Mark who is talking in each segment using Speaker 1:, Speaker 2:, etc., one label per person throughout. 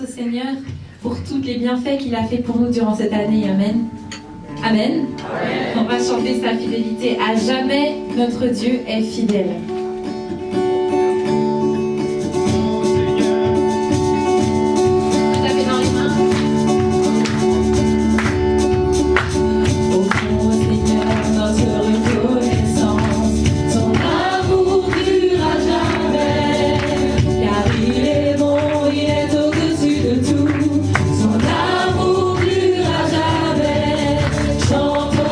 Speaker 1: grâce au Seigneur pour tous les bienfaits qu'il a fait pour nous durant cette année. Amen. Amen. Amen. On va chanter sa fidélité. À jamais, notre Dieu est fidèle.
Speaker 2: Chantons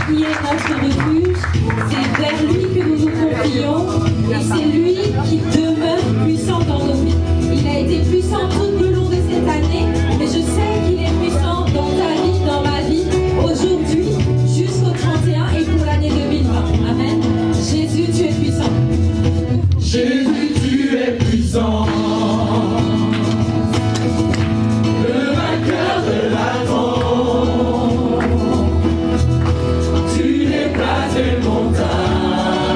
Speaker 1: qui est notre refuge. C'est vers lui que nous nous confions. Et c'est lui qui demeure puissant dans nos vies. Il a été puissant tout le long de cette année. Mais je sais qu'il est puissant dans ta vie, dans ma vie, aujourd'hui, jusqu'au 31 et pour l'année 2020. Amen. Jésus, tu es puissant.
Speaker 2: Jésus, tu es puissant. Le vainqueur de l'avant. Tu déplaces les montagnes.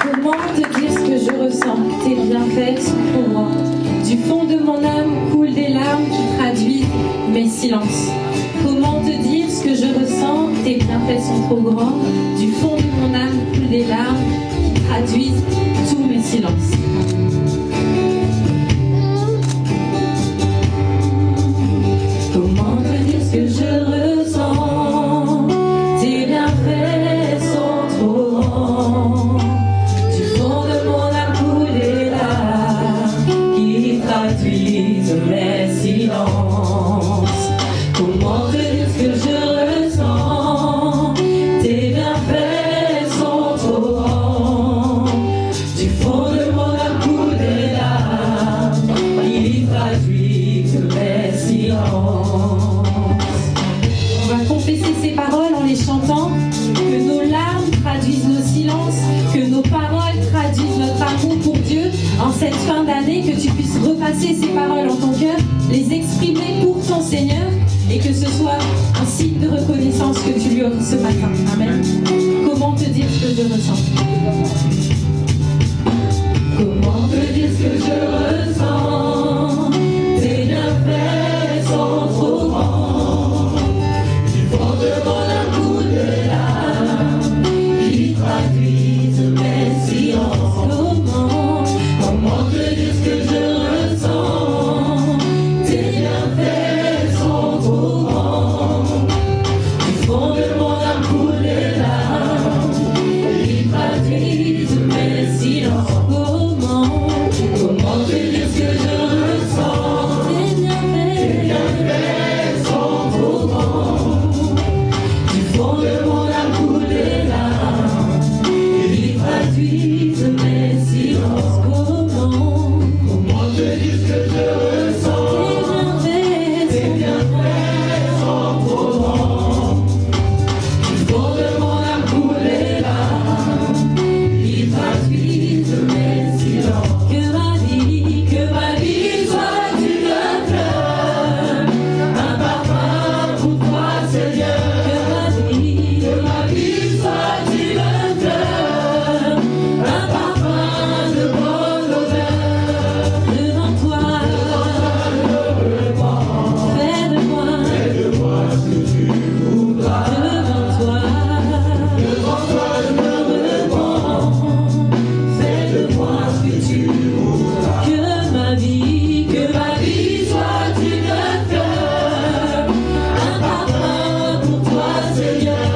Speaker 1: Comment te dire ce que je ressens? Tes bienfaits sont pour moi. Du fond de mon âme coulent des larmes qui traduisent mes silences. Comment te dire ce que je ressens? Tes bienfaits sont trop grands. Du fond de mon âme coulent des larmes qui traduisent tous mes silences. Comment te dire ce que je ressens? Tes bienfaits sont trop grands. Du fond de mon âme coulent des larmes qui traduisent mes silences. Comment te dire ce que je ressens? Tes bienfaits sont trop grands. Du fond de mon âme coulent des larmes qui traduisent mes silences. On va confesser ces paroles en les chantant, que nos larmes traduisent nos silences, que nos paroles traduisent notre amour pour Dieu. En cette fin d'année, que tu puisses repasser ces paroles en ton cœur, les exprimer pour ton Seigneur, et que ce soit un signe de reconnaissance que tu lui offres ce matin. Amen. Comment te dire ce que je ressens? Comment te dire ce que je ressens? Tes bienfaits sont trop grands. Du fond de mon âme coulent des larmes qui traduisent mes silences. Comment te dire ce que je ressens? Tes bienfaits sont trop grands. Du fond de mon âme coulent des larmes qui traduisent mes silences. Comment te dire ce que je ressens? Tes bienfaits sont trop grands. Du fond de mon âme coulent des larmes qui traduisent mes silences. Comment te dire ce que je ressens? Tes bienfaits sont trop grands. Du fond de mon âme coulent des larmes qui traduisent mes silences. Que ma vie soit une fleur, un parfum pour toi, Seigneur. Que ma vie soit une fleur, un parfum de bonne odeur. Devant toi, fais de moi ce que tu voudras. Devant toi, je me repens. Fais de moi ce que tu voudras. Que ma vie soit une fleur, un parfum pour toi, Seigneur.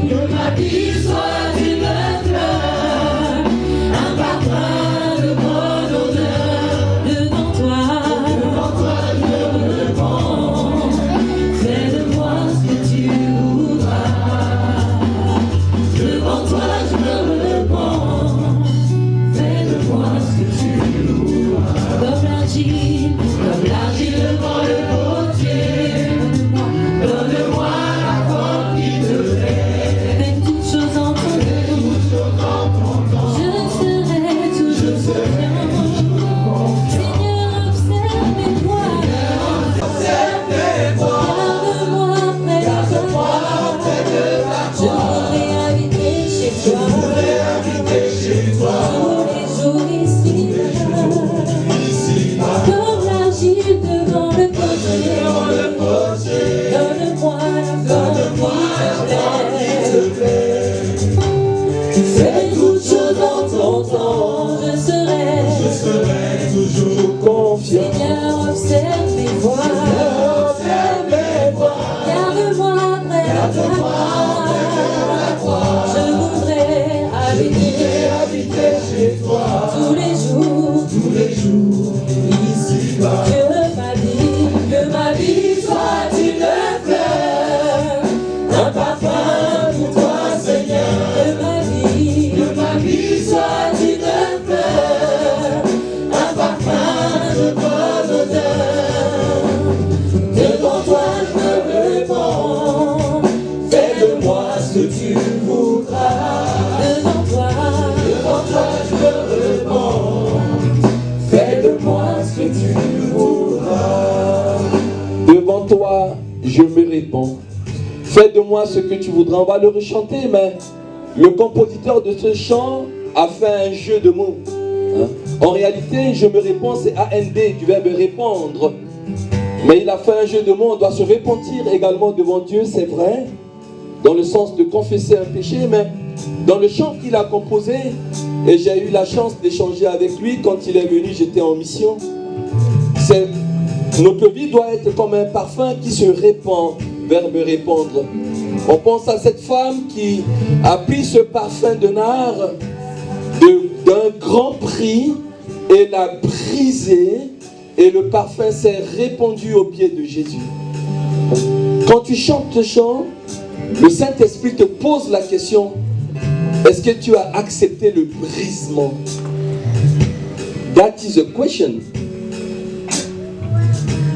Speaker 1: Que ma vie soit une fleur, un parfum de bonne odeur. Devant toi, je me repens. Fais de moi ce que tu voudras. Devant toi, je me repens. Fais de moi ce que tu voudras. Comme l'argile devant le potier. Donne-moi la forme qui te plaît. Fais toutes choses en ton temps. Je serai toujours confiant. Seigneur, observe mes voies. Garde-moi près de toi. Je voudrais habiter chez toi. Tous les jours ici. Comme l'argile devant le potier. Donne-moi la forme qui te plaît. Fais toutes choses en ton temps. Je serai toujours confiant. Seigneur, observe mes voies. Garde-moi près de toi. Je voudrais habiter chez toi. Tous les jours ici-bas. Que ma vie soit une fleur, un parfum pour toi, Seigneur. Que ma vie soit une fleur, un parfum de bonne odeur. Devant toi, je me repens. Fais de moi ce que tu voudras. Devant toi, je me repens. Fais de moi ce que tu voudras.
Speaker 3: Devant toi, je me répands. Fais de moi ce que tu voudras. On va le rechanter, mais Le compositeur de ce chant a fait un jeu de mots. En réalité, je me réponds, c'est AND, du verbe répandre. Mais il a fait un jeu de mots, on doit se repentir également devant Dieu, c'est vrai, dans le sens de confesser un péché, mais dans le chant qu'il a composé, et j'ai eu la chance d'échanger avec lui quand il est venu, j'étais en mission. Notre vie doit être comme un parfum qui se répand, verbe répandre. On pense à cette femme qui a pris ce parfum de nard d'un grand prix et l'a brisé, et le parfum s'est répandu aux pieds de Jésus. Quand tu chantes ce chant, le Saint-Esprit te pose la question: est-ce que tu as accepté le brisement? That is a question.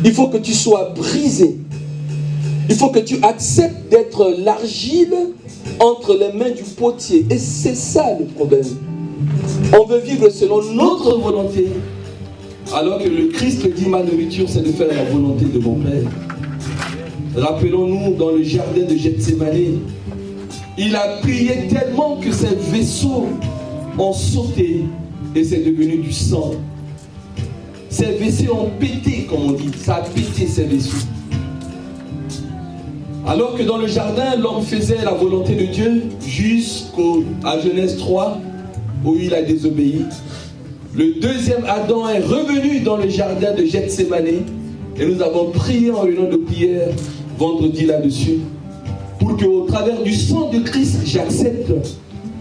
Speaker 3: Il faut que tu sois brisé. Il faut que tu acceptes d'être l'argile entre les mains du potier. Et c'est ça le problème. On veut vivre selon notre volonté, alors que le Christ dit: ma nourriture, c'est de faire la volonté de mon Père. Rappelons-nous dans le jardin de Gethsémane, il a prié tellement que ses vaisseaux ont sauté et c'est devenu du sang. Ses vaisseaux ont pété, comme on dit. Ça a pété ses vaisseaux. Alors que dans le jardin, l'homme faisait la volonté de Dieu jusqu'à Genèse 3, où il a désobéi. Le deuxième Adam est revenu dans le jardin de Gethsémane et nous avons prié en réunion de prière vendredi là-dessus pour qu'au travers du sang de Christ, j'accepte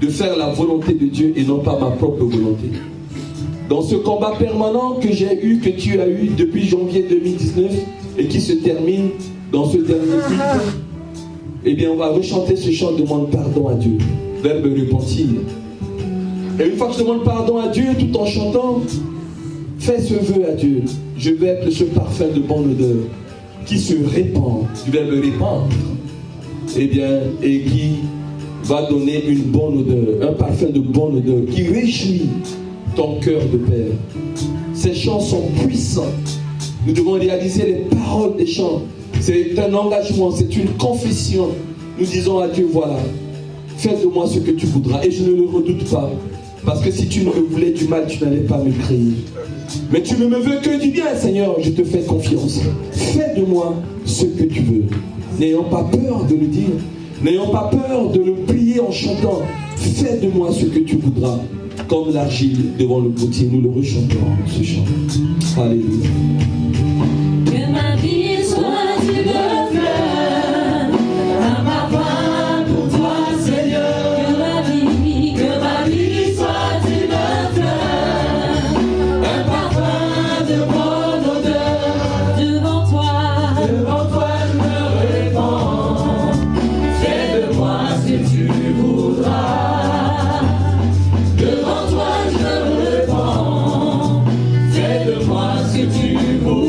Speaker 3: de faire la volonté de Dieu et non pas ma propre volonté. Dans ce combat permanent que j'ai eu, que tu as eu depuis janvier 2019 et qui se termine dans ce dernier culte, eh bien on va rechanter ce chant: demande pardon à Dieu. Verbe repentir. Et une fois que je demande pardon à Dieu, tout en chantant, fais ce vœu à Dieu: je vais être ce parfum de bonne odeur qui se répand, du verbe répandre, eh bien, et qui va donner une bonne odeur, un parfum de bonne odeur qui réjouit ton cœur de Père. Ces chants sont puissants. Nous devons réaliser les paroles des chants. C'est un engagement, c'est une confession. Nous disons à Dieu: voilà, fais de moi ce que tu voudras. Et je ne le redoute pas. Parce que si tu me voulais du mal, tu n'allais pas me créer. Mais tu ne me veux que du bien, Seigneur. Je te fais confiance. Fais de moi ce que tu veux. N'ayons pas peur de le dire. N'ayons pas peur de le prier en chantant. Fais de moi ce que tu voudras. Comme l'argile devant le potier, nous le rechantons, ce chant. Alléluia.
Speaker 1: Que ma vie soit du fleur, un parfum pour toi, Seigneur. Que ma vie soit du fleur, un parfum de bonne odeur. Devant toi je me répands. Fais de moi ce que tu voudras. Devant toi je me répands. Fais de moi ce que tu voudras.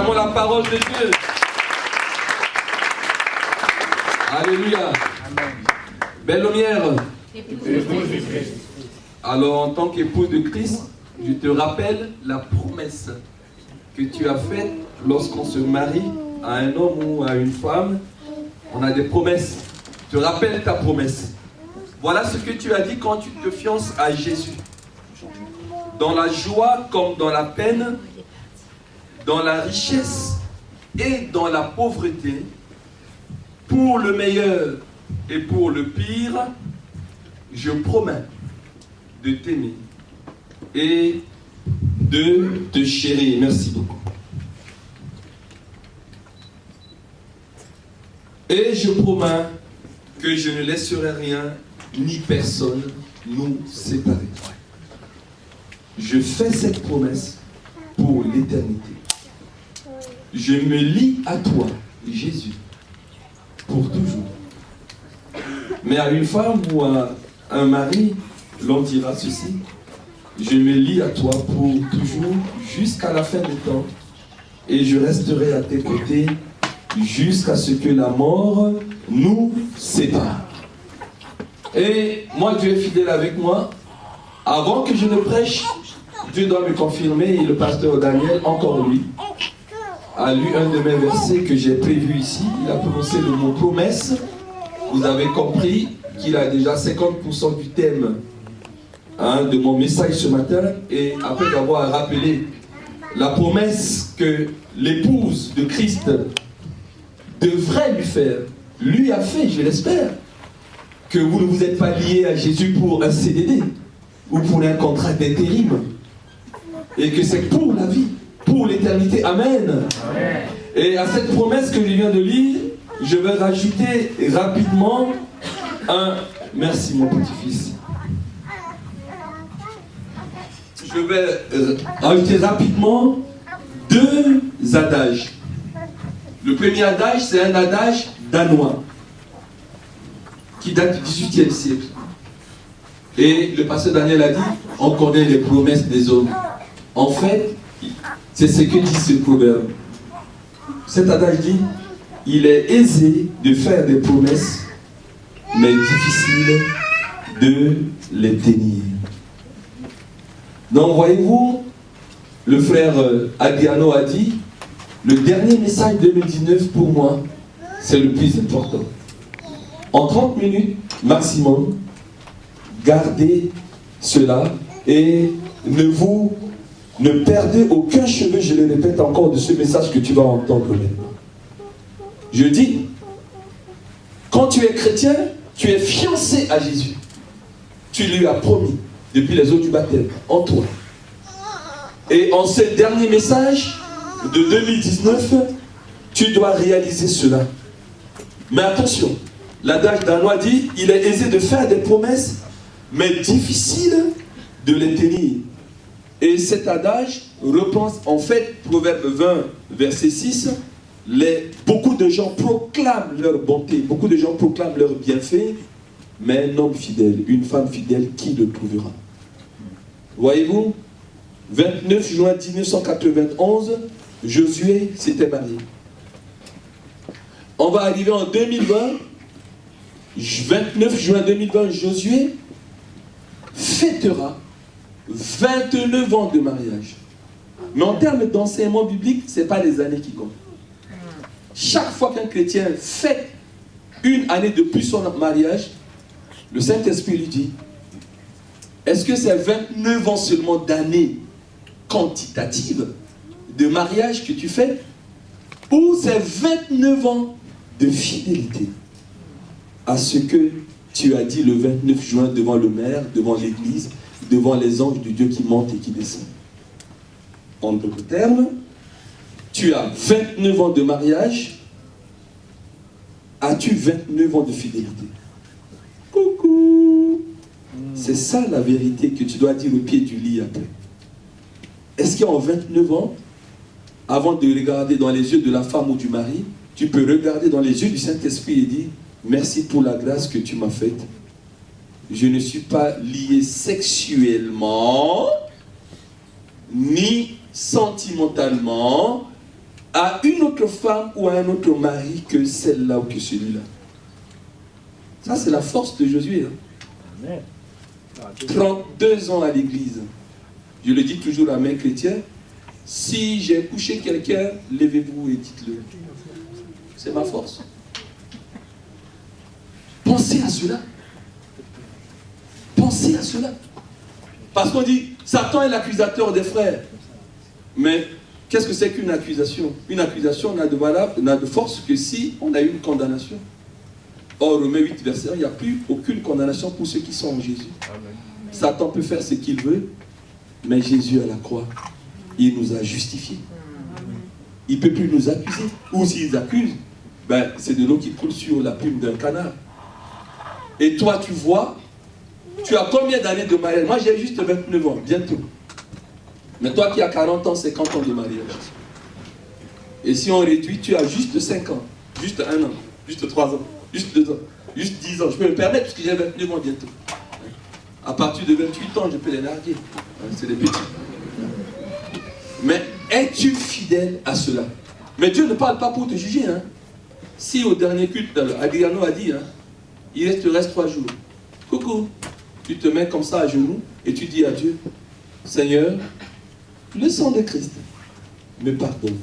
Speaker 3: Acclamons la parole de Dieu. Alléluia. Belle lumière. Alors, en tant qu'épouse de Christ, je te rappelle la promesse que tu as faite lorsqu'on se marie à un homme ou à une femme. On a des promesses. Je te rappelle ta promesse. Voilà ce que tu as dit quand tu te fiances à Jésus. Dans la joie comme dans la peine, dans la richesse et dans la pauvreté, pour le meilleur et pour le pire, je promets de t'aimer et de te chérir. Merci beaucoup. Et je promets que je ne laisserai rien ni personne nous séparer. Je fais cette promesse pour l'éternité. Je me lie à toi, Jésus, pour toujours. Mais à une femme ou à un mari, l'on dira ceci: je me lie à toi pour toujours, jusqu'à la fin des temps, et je resterai à tes côtés jusqu'à ce que la mort nous sépare. Et moi, Dieu est fidèle avec moi. Avant que je ne prêche, Dieu doit me confirmer, et le pasteur Daniel, encore lui, a lu un de mes versets que j'ai prévu ici. Il a prononcé le mot promesse. Vous avez compris qu'il a déjà 50% du thème de mon message ce matin. Et après avoir rappelé la promesse que l'épouse de Christ devrait lui faire, lui a fait, je l'espère, que vous ne vous êtes pas lié à Jésus pour un CDD ou pour un contrat d'intérim, et que c'est pour la vie, pour l'éternité. Amen. Amen. Et à cette promesse que je viens de lire, je vais rajouter rapidement un... Merci mon petit-fils. Je vais rajouter rapidement deux adages. Le premier adage, c'est un adage danois qui date du XVIIIe siècle. Et le pasteur Daniel a dit, on connaît les promesses des hommes. En fait, c'est ce que dit ce proverbe. Cet adage dit, il est aisé de faire des promesses, mais difficile de les tenir. Donc voyez-vous, le frère Adriano a dit, le dernier message 2019 pour moi, c'est le plus important. En 30 minutes maximum, gardez cela et ne perdez aucun cheveu, je le répète encore, de ce message que tu vas entendre maintenant. Je dis, quand tu es chrétien, tu es fiancé à Jésus. Tu lui as promis, depuis les eaux du baptême, en toi. Et en ce dernier message de 2019, tu dois réaliser cela. Mais attention, l'adage danois dit, il est aisé de faire des promesses, mais difficile de les tenir. Et cet adage reprend en fait Proverbe 20, verset 6. Beaucoup de gens proclament leur bonté, beaucoup de gens proclament leur bienfait, mais un homme fidèle, une femme fidèle, qui le trouvera? Voyez-vous, 29 juin 1991, Josué s'était marié. On va arriver en 2020, 29 juin 2020, Josué fêtera 29 ans de mariage. Mais en termes d'enseignement biblique, ce n'est pas les années qui comptent. Chaque fois qu'un chrétien fête une année de plus son mariage, le Saint-Esprit lui dit, est-ce que c'est 29 ans seulement d'années quantitatives de mariage que tu fais, ou c'est 29 ans de fidélité à ce que tu as dit le 29 juin devant le maire, devant l'église, devant les anges de Dieu qui montent et qui descendent? En d'autres termes, tu as 29 ans de mariage, as-tu 29 ans de fidélité? Coucou! C'est ça la vérité que tu dois dire au pied du lit après. Est-ce qu'en 29 ans, avant de regarder dans les yeux de la femme ou du mari, tu peux regarder dans les yeux du Saint-Esprit et dire, merci pour la grâce que tu m'as faite. Je ne suis pas lié sexuellement, ni sentimentalement, à une autre femme ou à un autre mari que celle-là ou que celui-là. Ça, c'est la force de Josué. Hein. 32 ans à l'église. Je le dis toujours à mes chrétiens, si j'ai couché quelqu'un, levez-vous et dites-le. C'est ma force. Pensez à cela. Pensez à cela. Parce qu'on dit, Satan est l'accusateur des frères. Mais qu'est-ce que c'est qu'une accusation? Une accusation n'a de force que si on a eu une condamnation. Or, Romains 8, verset 1, il n'y a plus aucune condamnation pour ceux qui sont en Jésus. Amen. Satan peut faire ce qu'il veut, mais Jésus à la croix, il nous a justifiés. Il ne peut plus nous accuser. Ou s'il accuse, ben, c'est de l'eau qui coule sur la plume d'un canard. Et toi, tu vois, tu as combien d'années de mariage? Moi, j'ai juste 29 ans, bientôt. Mais toi qui as 40 ans, 50 ans de mariage. Et si on réduit, tu as juste 5 ans, juste 1 an, juste 3 ans, juste 2 ans, juste 10 ans. Je peux me permettre parce que j'ai 29 ans bientôt. À partir de 28 ans, je peux les larguer. C'est des petits. Mais es-tu fidèle à cela? Mais Dieu ne parle pas pour te juger. Hein. Si au dernier culte, Adriano a dit, hein, il te reste 3 jours. Coucou. Tu te mets comme ça à genoux et tu dis à Dieu, Seigneur, le sang de Christ me pardonne.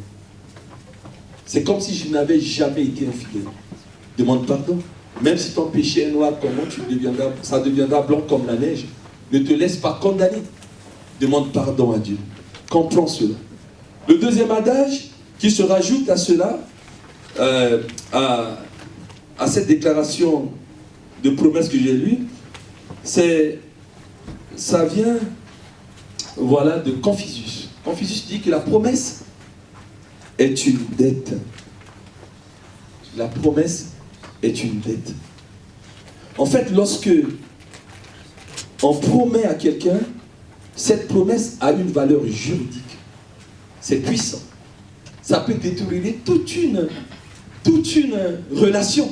Speaker 3: C'est comme si je n'avais jamais été infidèle. Demande pardon. Même si ton péché est noir, comment ça deviendra blanc comme la neige. Ne te laisse pas condamner. Demande pardon à Dieu. Comprends cela. Le deuxième adage qui se rajoute à cela, à cette déclaration de promesse que j'ai lue, ça vient, voilà, de Confucius. Confucius dit que la promesse est une dette. La promesse est une dette. En fait, lorsque on promet à quelqu'un, cette promesse a une valeur juridique. C'est puissant. Ça peut déterminer toute une relation.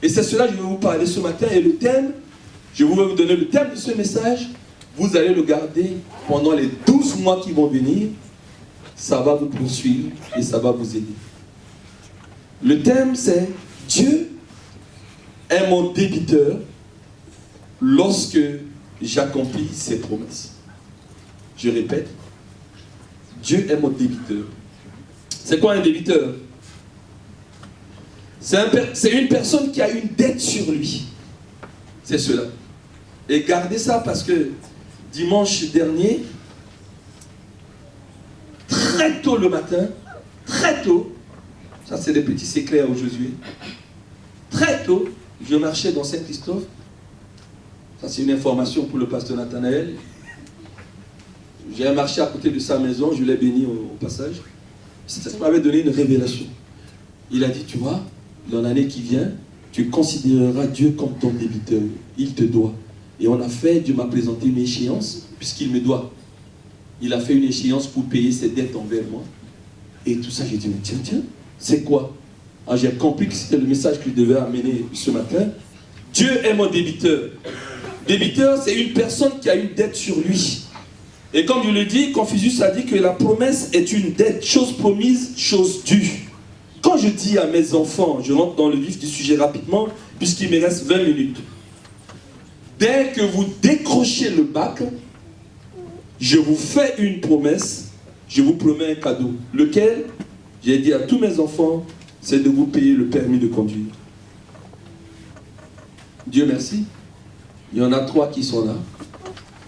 Speaker 3: Et c'est cela que je vais vous parler ce matin. Et le thème, je vais vous donner le thème de ce message. Vous allez le garder pendant les 12 mois qui vont venir. Ça va vous poursuivre et ça va vous aider. Le thème, c'est Dieu est mon débiteur lorsque j'accomplis ses promesses. Je répète, Dieu est mon débiteur. C'est quoi un débiteur? C'est une personne qui a une dette sur lui. C'est cela. Et gardez ça parce que dimanche dernier, très tôt le matin, très tôt, ça c'est des petits secrets à Josué, très tôt, je marchais dans Saint-Christophe. Ça c'est une information pour le pasteur Nathanaël. J'ai marché à côté de sa maison, je l'ai béni au passage. Ça m'avait donné une révélation. Il a dit, tu vois, dans l'année qui vient, tu considéreras Dieu comme ton débiteur. Il te doit. Et on a fait, Dieu m'a présenté une échéance, puisqu'il me doit. Il a fait une échéance pour payer ses dettes envers moi. Et tout ça, j'ai dit, mais tiens, c'est quoi? Alors j'ai compris que c'était le message que je devais amener ce matin. Dieu est mon débiteur. Débiteur, c'est une personne qui a une dette sur lui. Et comme je le dis, Confucius a dit que la promesse est une dette, chose promise, chose due. Quand je dis à mes enfants, je rentre dans le vif du sujet rapidement, puisqu'il me reste 20 minutes. Dès que vous décrochez le bac, je vous fais une promesse, je vous promets un cadeau. Lequel, j'ai dit à tous mes enfants, c'est de vous payer le permis de conduire. Dieu merci. Il y en a 3 qui sont là.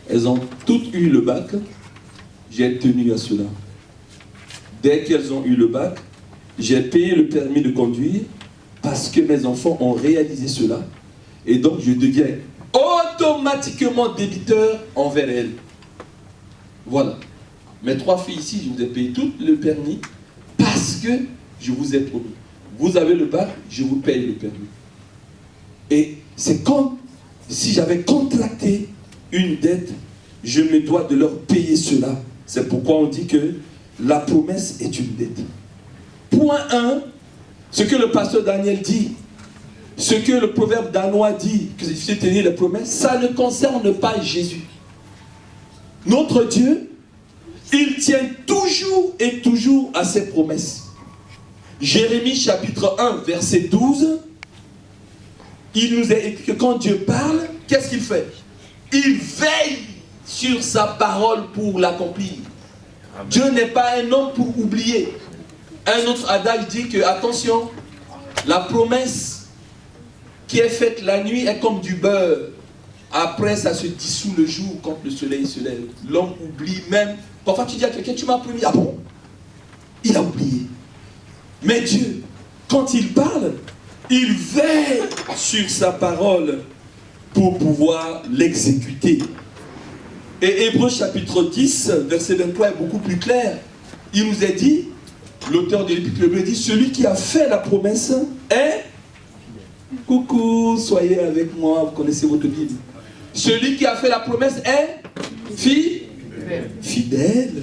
Speaker 3: Elles ont toutes eu le bac. J'ai tenu à cela. Dès qu'elles ont eu le bac, j'ai payé le permis de conduire parce que mes enfants ont réalisé cela. Et donc, je deviens automatiquement débiteur envers elles. Voilà. Mes 3 filles ici, je vous ai payé tout le permis parce que je vous ai promis. Vous avez le bac, je vous paye le permis. Et c'est comme si j'avais contracté une dette, je me dois de leur payer cela. C'est pourquoi on dit que la promesse est une dette. Point 1, ce que le pasteur Daniel dit, ce que le proverbe danois dit, que c'est tenir les promesses, ça ne concerne pas Jésus. Notre Dieu, Il tient toujours et toujours à ses promesses. Jérémie chapitre 1, verset 12, il nous est écrit que quand Dieu parle, qu'est-ce qu'il fait? Il veille sur sa parole pour l'accomplir. Dieu n'est pas un homme pour oublier. Un autre adage dit que, attention, la promesse qui est faite la nuit est comme du beurre. Après, ça se dissout le jour quand le soleil se lève. L'homme oublie même. Parfois, tu dis à quelqu'un, tu m'as promis. Ah bon? Il a oublié. Mais Dieu, quand il parle, il veille sur sa parole pour pouvoir l'exécuter. Et Hébreux chapitre 10, verset 23 est beaucoup plus clair. Il nous est dit, l'auteur de l'Épître Hébreux dit, celui qui a fait la promesse est... Coucou, soyez avec moi, vous connaissez votre Bible. Celui qui a fait la promesse est fidèle.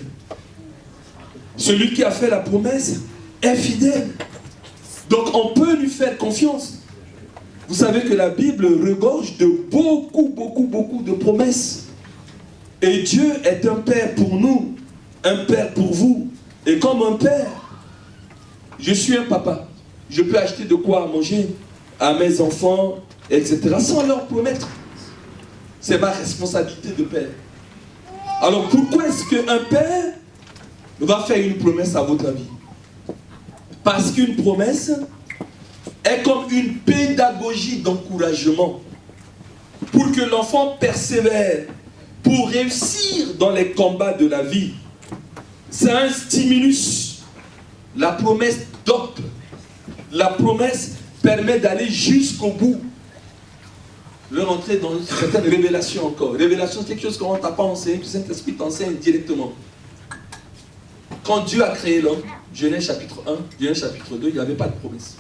Speaker 3: Celui qui a fait la promesse est fidèle. Donc on peut lui faire confiance. Vous savez que la Bible regorge de beaucoup de promesses. Et Dieu est un père pour nous, un père pour vous. Et comme un père, je suis un papa. Je peux acheter de quoi manger à mes enfants, etc. sans leur promettre. C'est ma responsabilité de père. Alors pourquoi est-ce qu'un père va faire une promesse à votre avis? Parce qu'une promesse est comme une pédagogie d'encouragement pour que l'enfant persévère, pour réussir dans les combats de la vie. C'est un stimulus. La promesse dope. La promesse permet d'aller jusqu'au bout. Je vais rentrer dans certaines révélations encore. Révélation, c'est quelque chose qu'on ne t'a pas enseigné, que le Saint-Esprit t'enseigne directement. Quand Dieu a créé l'homme, Genèse chapitre 1, Genèse chapitre 2, il n'y avait pas de promesse.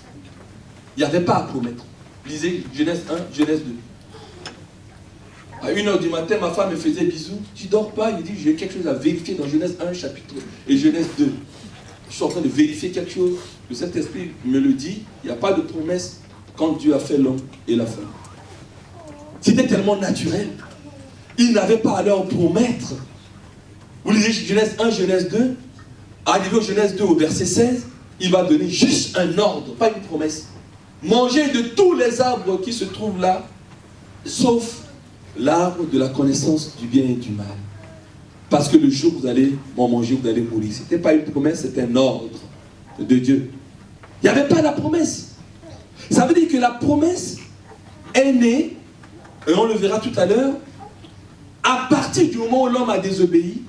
Speaker 3: Il n'y avait pas à promettre. Lisez Genèse 1, Genèse 2. À 1h du matin, ma femme me faisait bisous. Tu ne dors pas? Il dit, j'ai quelque chose à vérifier dans Genèse 1, chapitre 2 et Genèse 2. Je suis en train de vérifier quelque chose. Le Saint-Esprit me le dit. Il n'y a pas de promesse quand Dieu a fait l'homme et la femme. C'était tellement naturel. Il n'avait pas à leur promettre. Vous lisez Genèse 1, Genèse 2. Arrivé au Genèse 2 au verset 16, il va donner juste un ordre, pas une promesse. Mangez de tous les arbres qui se trouvent là, sauf l'arbre de la connaissance du bien et du mal. Parce que le jour où vous allez en manger, vous allez mourir. Ce n'était pas une promesse, c'était un ordre de Dieu. Il n'y avait pas la promesse. Ça veut dire que la promesse est née, et on le verra tout à l'heure, à partir du moment où l'homme a désobéi.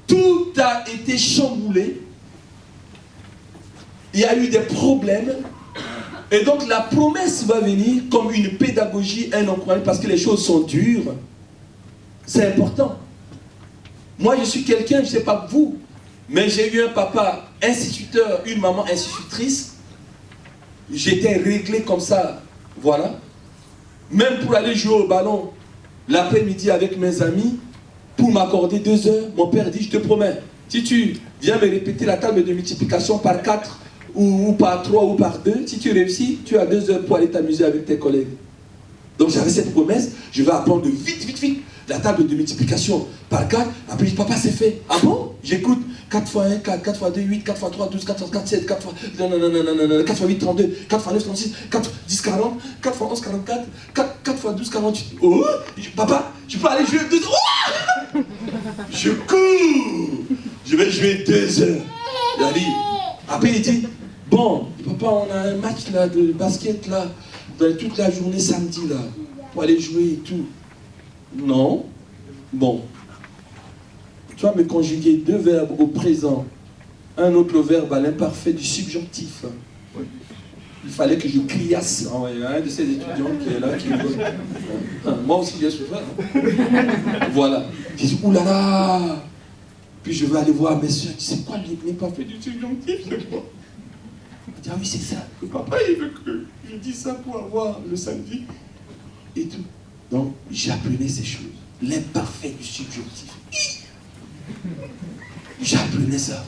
Speaker 3: Tout a été chamboulé. Il y a eu des problèmes. Et donc la promesse va venir comme une pédagogie, un encouragement, parce que les choses sont dures. C'est important. Moi, je suis quelqu'un, je ne sais pas vous, mais j'ai eu un papa instituteur, une maman institutrice. J'étais réglé comme ça, voilà. Même pour aller jouer au ballon l'après-midi avec mes amis, pour m'accorder 2 heures, mon père dit, je te promets, si tu viens me répéter la table de multiplication par 4, ou par 3, ou par 2, si tu réussis, tu as 2 heures pour aller t'amuser avec tes collègues. Donc j'avais cette promesse, je vais apprendre vite, la table de multiplication par 4, après je dis, papa c'est fait. Ah bon? J'écoute, 4 x 1, 4, 4 x 2, 8, 4 x 3, 12, 4 x 4, 7, 4 x... Non, 4 x 8, 32, 4 x 9, 36, 4 x 10, 40, 4 x 11, 44, 4 x 12, 48. Oh! Papa, je peux aller jouer 2 heures. Oh! Je cours! Je vais jouer 2 heures. Après il dit, bon, papa, on a un match là de basket là, dans toute la journée samedi là, pour aller jouer et tout. Non. Bon. Tu vas me conjuguer 2 verbes au présent, un autre verbe à l'imparfait du subjonctif. Il fallait que je criasse. Il y a un de ces étudiants qui est là, qui moi aussi j'ai souffert. Voilà. Je dis, oulala. Puis je vais aller voir mes soeurs. Je dis, c'est quoi l'imparfait du subjonctif, c'est quoi? Il dit, ah oui, c'est ça. Le papa, il veut que je dise ça pour avoir le samedi. Et tout. Donc, j'apprenais ces choses. L'imparfait du subjonctif. J'apprenais ça.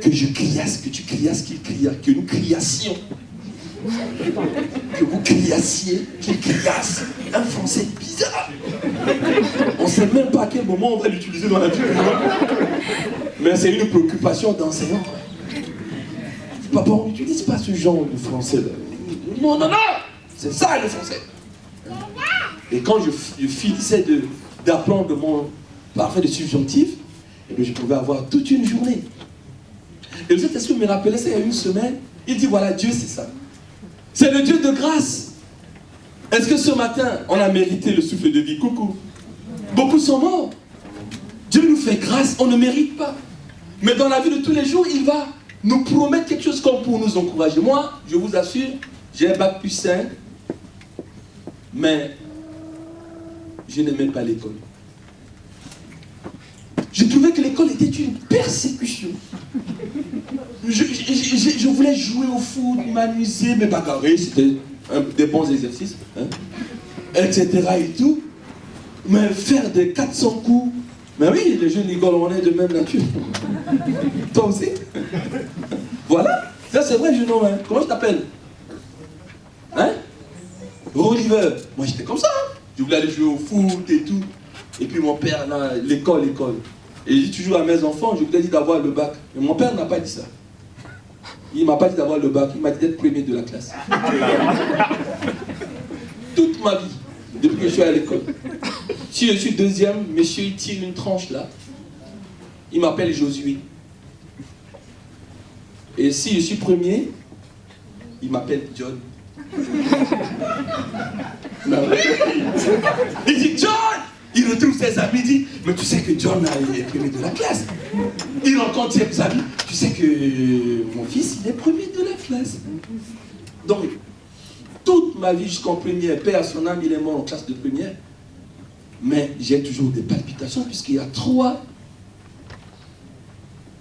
Speaker 3: Que je criasse, que tu criasses, qu'il cria, que nous criassions. Que vous criassiez, qu'il criasse. Un français bizarre. On ne sait même pas à quel moment on va l'utiliser dans la vie. Mais c'est une préoccupation d'enseignant. Papa, on n'utilise pas ce genre de français. Non, non, non! C'est ça le français. Et quand je finissais d'apprendre mon parfait de subjonctif, et bien je pouvais avoir toute une journée. Et le Saint-Esprit me rappelait ça il y a une semaine. Il dit voilà, Dieu c'est ça. C'est le Dieu de grâce. Est-ce que ce matin, on a mérité le souffle de vie? Coucou. Beaucoup sont morts. Dieu nous fait grâce, on ne mérite pas. Mais dans la vie de tous les jours, il va nous promettre quelque chose comme pour nous encourager. Moi, je vous assure, j'ai un bac plus 5, mais je n'aimais pas l'école. Je trouvais que l'école était une persécution. Je voulais jouer au foot, m'amuser, me bagarrer, c'était des bons exercices, hein, etc. et tout. Mais faire des 400 coups, mais oui, les jeunes écoles, on est de même nature. Toi aussi. Voilà, ça c'est vrai, jeune homme. Hein. Comment je t'appelle? Hein? Oliver. Moi j'étais comme ça. Hein. Je voulais aller jouer au foot et tout. Et puis mon père, là, l'école. Et j'ai toujours à mes enfants, je voulais dire d'avoir le bac. Mais mon père n'a pas dit ça. Il ne m'a pas dit d'avoir le bac, il m'a dit d'être premier de la classe. Toute ma vie, depuis que je suis à l'école. Si je suis deuxième, monsieur il tire une tranche là. Il m'appelle Josué. Et si je suis premier, il m'appelle John. Il dit John! Il retrouve ses amis, il dit, mais tu sais que John est premier de la classe. Il rencontre ses amis, tu sais que mon fils, il est premier de la classe. Donc, toute ma vie jusqu'en première, père à son âme, il est mort en classe de première. Mais j'ai toujours des palpitations, puisqu'il y a 3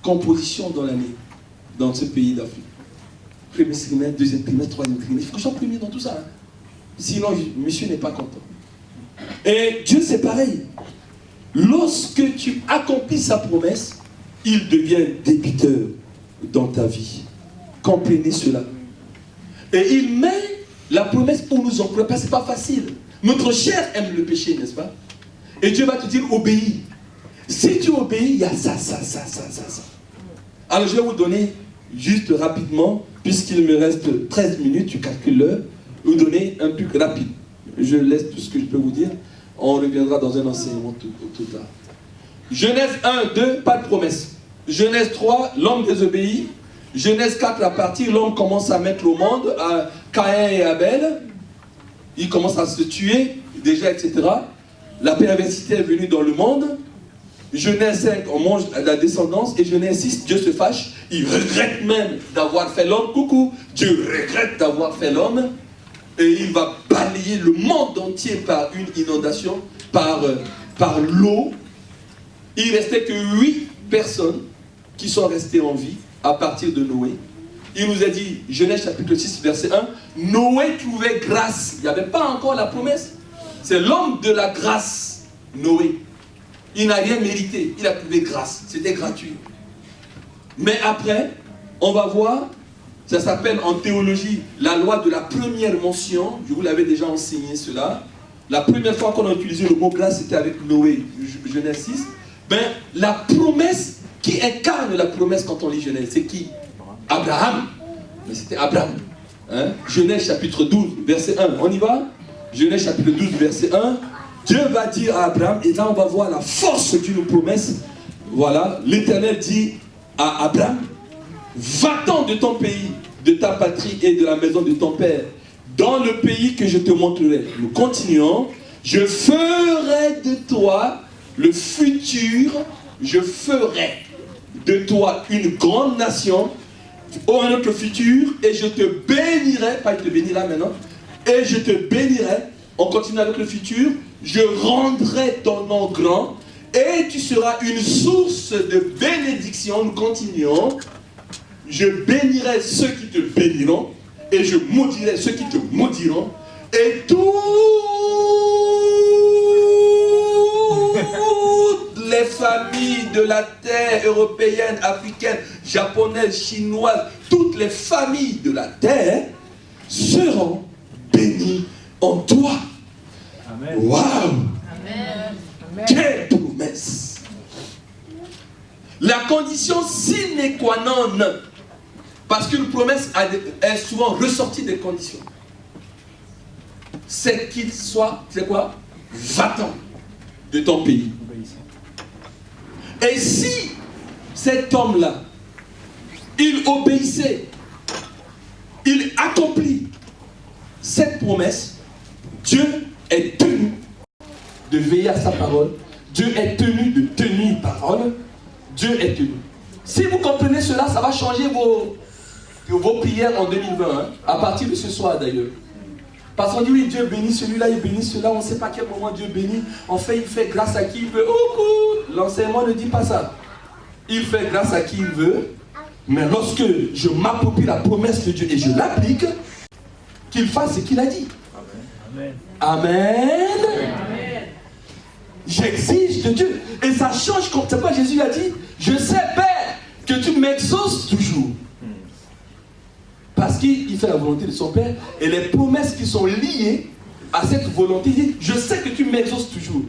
Speaker 3: compositions dans l'année, dans ce pays d'Afrique. Premier trimestre, deuxième trimestre, troisième trimestre. Il faut que je sois premier dans tout ça. Hein. Sinon, monsieur n'est pas content. Et Dieu, c'est pareil. Lorsque tu accomplis sa promesse, il devient débiteur dans ta vie. Comprenez cela. Et il met la promesse pour nous encourager, parce que ce n'est pas facile. Notre chair aime le péché, n'est-ce pas? Et Dieu va te dire, obéis. Si tu obéis, il y a ça. Alors je vais vous donner, juste rapidement, puisqu'il me reste 13 minutes, tu calcules l'heure, vous donner un truc rapide. Je laisse tout ce que je peux vous dire. On reviendra dans un enseignement tout tard. Genèse 1, 2, pas de promesse. Genèse 3, l'homme désobéit. Genèse 4, la partie, l'homme commence à mettre au monde, à Caïn et Abel. Ils commencent à se tuer, déjà, etc. La perversité est venue dans le monde. Genèse 5, on mange la descendance. Et Genèse 6, Dieu se fâche. Il regrette même d'avoir fait l'homme. Coucou, Dieu regrette d'avoir fait l'homme. Et il va balayer le monde entier par une inondation, par l'eau. Il ne restait que 8 personnes qui sont restées en vie à partir de Noé. Il nous a dit, Genèse chapitre 6, verset 1, Noé trouvait grâce. Il n'y avait pas encore la promesse. C'est l'homme de la grâce, Noé. Il n'a rien mérité. Il a trouvé grâce. C'était gratuit. Mais après, on va voir, ça s'appelle en théologie la loi de la première mention. Je vous l'avais déjà enseigné cela. La première fois qu'on a utilisé le mot grâce, c'était avec Noé, Genèse 6. Ben, la promesse qui incarne la promesse quand on lit Genèse, c'est qui? Abraham. Mais c'était Abraham. Hein? Genèse chapitre 12, verset 1. On y va? Genèse chapitre 12, verset 1. Dieu va dire à Abraham, et là on va voir la force d'une promesse. Voilà, l'Éternel dit à Abraham, va-t'en de ton pays, de ta patrie et de la maison de ton père, dans le pays que je te montrerai. Nous continuons. Je ferai de toi le futur, je ferai de toi une grande nation, au notre futur, et je te bénirai, pas je te bénis là maintenant, et je te bénirai, on continue avec le futur, je rendrai ton nom grand, et tu seras une source de bénédiction. Nous continuons. Je bénirai ceux qui te béniront, et je maudirai ceux qui te maudiront, et toutes les familles de la terre, européenne, africaine, japonaise, chinoise, toutes les familles de la terre seront bénies en toi. Waouh! Quelle La condition sine qua non, parce qu'une promesse est souvent ressortie des conditions, c'est qu'il soit, c'est quoi? Va-t'en de ton pays. Et si cet homme-là, il obéissait, il accomplit cette promesse, Dieu est tenu de veiller à sa parole, Dieu est tenu de tenir parole, Dieu est tenu. Si vous comprenez cela, ça va changer vos prières en 2020, hein, à partir de ce soir d'ailleurs. Parce qu'on dit oui, Dieu bénit celui-là, il bénit cela, on ne sait pas à quel moment Dieu bénit. En fait, il fait grâce à qui il veut. L'enseignement ne dit pas ça. Il fait grâce à qui il veut, mais lorsque je m'approprie la promesse de Dieu et je l'applique, qu'il fasse ce qu'il a dit. Amen. Amen. Amen. J'exige de Dieu. Et ça change comme c'est quoi Jésus a dit. Je sais, Père, que tu m'exauces toujours. Parce qu'il fait la volonté de son Père et les promesses qui sont liées à cette volonté, il dit, je sais que tu m'exauces toujours.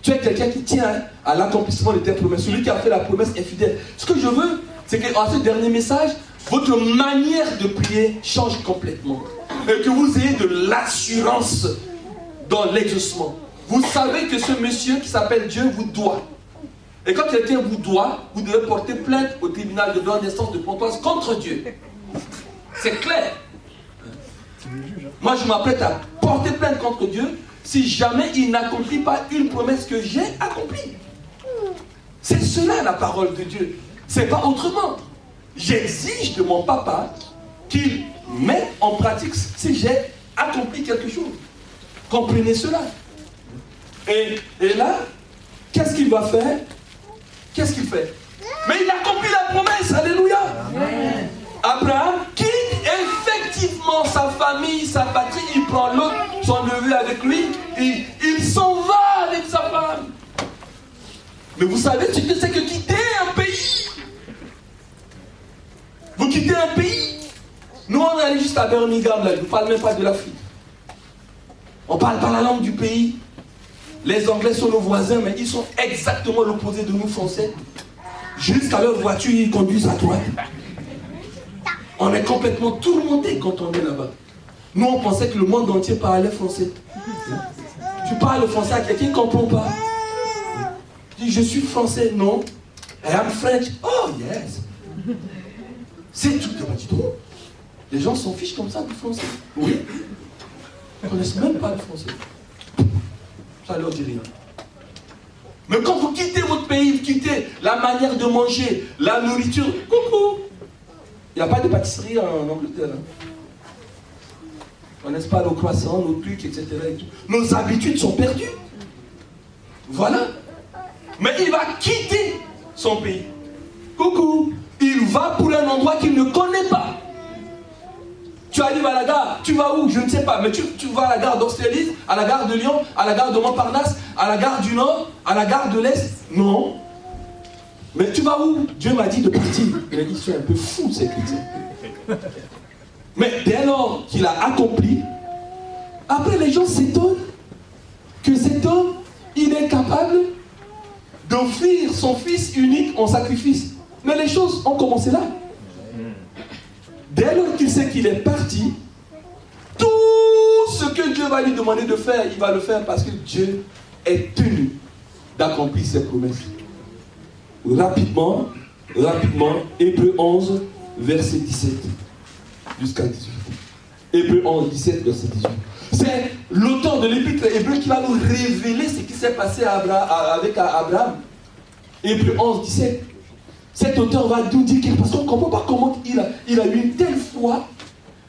Speaker 3: Tu es quelqu'un qui tient à l'accomplissement de tes promesses. Celui qui a fait la promesse est fidèle. Ce que je veux, c'est qu'en ce dernier message, votre manière de prier change complètement. Et que vous ayez de l'assurance dans l'exaucement. Vous savez que ce monsieur qui s'appelle Dieu vous doit. Et quand quelqu'un vous doit, vous devez porter plainte au tribunal de grande instance de Pontoise contre Dieu. C'est clair. Moi, je m'apprête à porter plainte contre Dieu si jamais il n'accomplit pas une promesse que j'ai accomplie. C'est cela la parole de Dieu. C'est pas autrement. J'exige de mon papa qu'il mette en pratique si j'ai accompli quelque chose. Comprenez cela. Et là, qu'est-ce qu'il va faire? Qu'est-ce qu'il fait? Mais il accomplit la promesse. Alléluia. Amen. Abraham quitte effectivement sa famille, sa patrie, il prend l'autre, son neveu avec lui, et il s'en va avec sa femme. Mais vous savez ce que c'est que quitter un pays? Vous quittez un pays? Nous on est allé juste à Birmingham, là, je ne parle même pas de l'Afrique. On ne parle pas la langue du pays. Les Anglais sont nos voisins, mais ils sont exactement l'opposé de nous Français. Jusqu'à leur voiture, ils conduisent à droite. On est complètement tourmenté quand on est là-bas. Nous, on pensait que le monde entier parlait français. Tu parles français à quelqu'un qui ne comprend pas. Tu dis, je suis français. Non. I am French. Oh, yes. C'est tout. Dis donc. Les gens s'en fichent comme ça du français. Oui. Ils ne connaissent même pas le français. Ça leur dit rien. Mais quand vous quittez votre pays, vous quittez la manière de manger, la nourriture, coucou. Il n'y a pas de pâtisserie en Angleterre. Hein. On n'est pas nos croissants, nos trucs, etc. Et tout. Nos habitudes sont perdues. Voilà. Mais il va quitter son pays. Coucou. Il va pour un endroit qu'il ne connaît pas. Tu arrives à la gare, tu vas où? Je ne sais pas. Mais tu vas à la gare d'Austerlitz, à la gare de Lyon, à la gare de Montparnasse, à la gare du Nord, à la gare de l'Est. Non. Mais tu vas où? Dieu m'a dit de partir. Il a dit, c'est un peu fou ces chrétiens. Mais dès lors qu'il a accompli, après les gens s'étonnent que cet homme, il est capable d'offrir son fils unique en sacrifice. Mais les choses ont commencé là. Dès lors qu'il sait qu'il est parti, tout ce que Dieu va lui demander de faire, il va le faire parce que Dieu est tenu d'accomplir ses promesses. Rapidement, Hébreux 11, verset 17 jusqu'à 18. Hébreux 11, 17, verset 18. C'est l'auteur de l'épître hébreu qui va nous révéler ce qui s'est passé avec Abraham. Hébreux 11, 17. Cet auteur va nous dire parce qu'on ne comprend pas comment il a eu une telle foi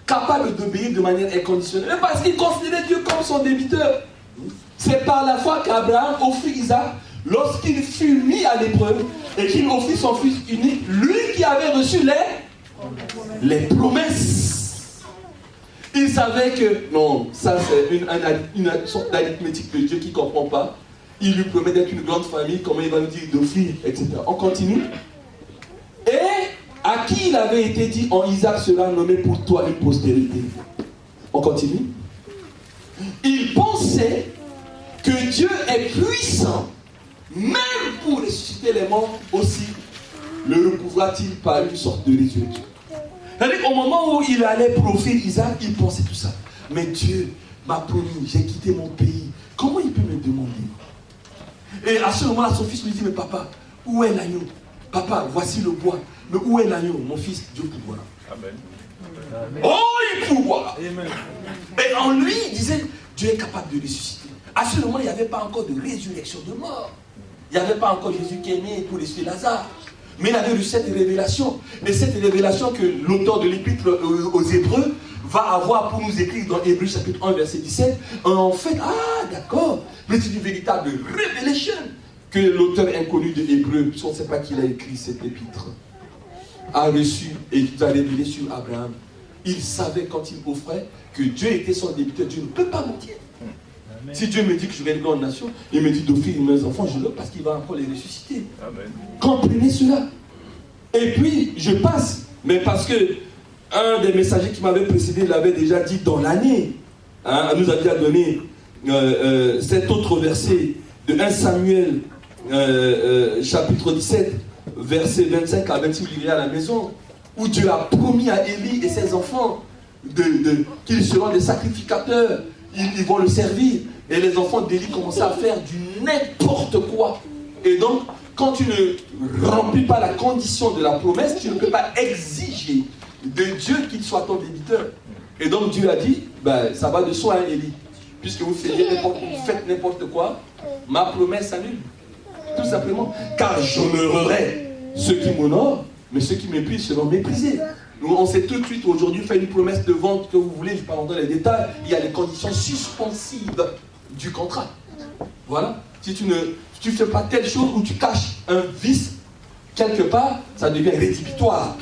Speaker 3: capable d'obéir de manière inconditionnelle. Mais parce qu'il considérait Dieu comme son débiteur. C'est par la foi qu'Abraham offrit Isaac lorsqu'il fut mis à l'épreuve et qu'il offrit son fils unique, lui qui avait reçu les promesses. Il savait que, non, ça c'est une sorte d'arithmétique de Dieu qui ne comprend pas. Il lui promet d'être une grande famille, comment il va nous dire d'offrir, etc. On continue. Et à qui il avait été dit, en Isaac sera nommé pour toi une postérité. On continue. Il pensait que Dieu est puissant, même pour ressusciter les morts aussi, le recouvra-t-il par une sorte de résurrection? C'est-à-dire qu'au moment où il allait proférer Isaac, il pensait tout ça. Mais Dieu m'a promis, j'ai quitté mon pays. Comment il peut me demander? Et à ce moment-là, son fils lui dit, mais papa, où est l'agneau? Papa, voici le bois. Mais où est l'agneau? Mon fils, Dieu pourvoira. Amen. Oh, il pourvoira. Et en lui, il disait, Dieu est capable de ressusciter. À ce moment, il n'y avait pas encore de résurrection de mort. Il n'y avait pas encore Jésus qui est né pour ressusciter Lazare. Mais il avait reçu cette révélation. Et cette révélation que l'auteur de l'épître aux Hébreux va avoir pour nous écrire dans Hébreux chapitre 1, verset 17. En fait, ah d'accord, mais c'est une véritable révélation que l'auteur inconnu de Hébreux, puisqu'on ne sait pas qui a écrit cette épître, a reçu et qui a révélé sur Abraham. Il savait quand il offrait que Dieu était son débiteur. Dieu ne peut pas mentir. Amen. Si Dieu me dit que je vais être grande nation, il me dit d'offrir mes enfants, je l'offre parce qu'il va encore les ressusciter. Amen. Comprenez cela. Et puis, je passe, mais parce que un des messagers qui m'avait précédé l'avait déjà dit dans l'année. Hein, elle nous a déjà donné cet autre verset de 1 Samuel, chapitre 17, verset 25 à 26, vous lirez à la maison, où Dieu a promis à Élie et ses enfants qu'ils seront des sacrificateurs, ils vont le servir. Et les enfants d'Élie commençaient à faire du n'importe quoi. Et donc, quand tu ne remplis pas la condition de la promesse, tu ne peux pas exiger de Dieu qu'il soit ton débiteur. Et donc Dieu a dit, ben, ça va de soi, hein, Élie. Puisque vous faites n'importe quoi, ma promesse s'annule. Tout simplement. Car j'honorerai ceux qui m'honorent, mais ceux qui méprisent seront méprisés. Nous, on sait tout de suite aujourd'hui, faire une promesse de vente que vous voulez, je ne vais pas rentrer dans les détails, il y a les conditions suspensives du contrat. Voilà. Si tu ne fais pas telle chose ou tu caches un vice, quelque part, ça devient rédhibitoire.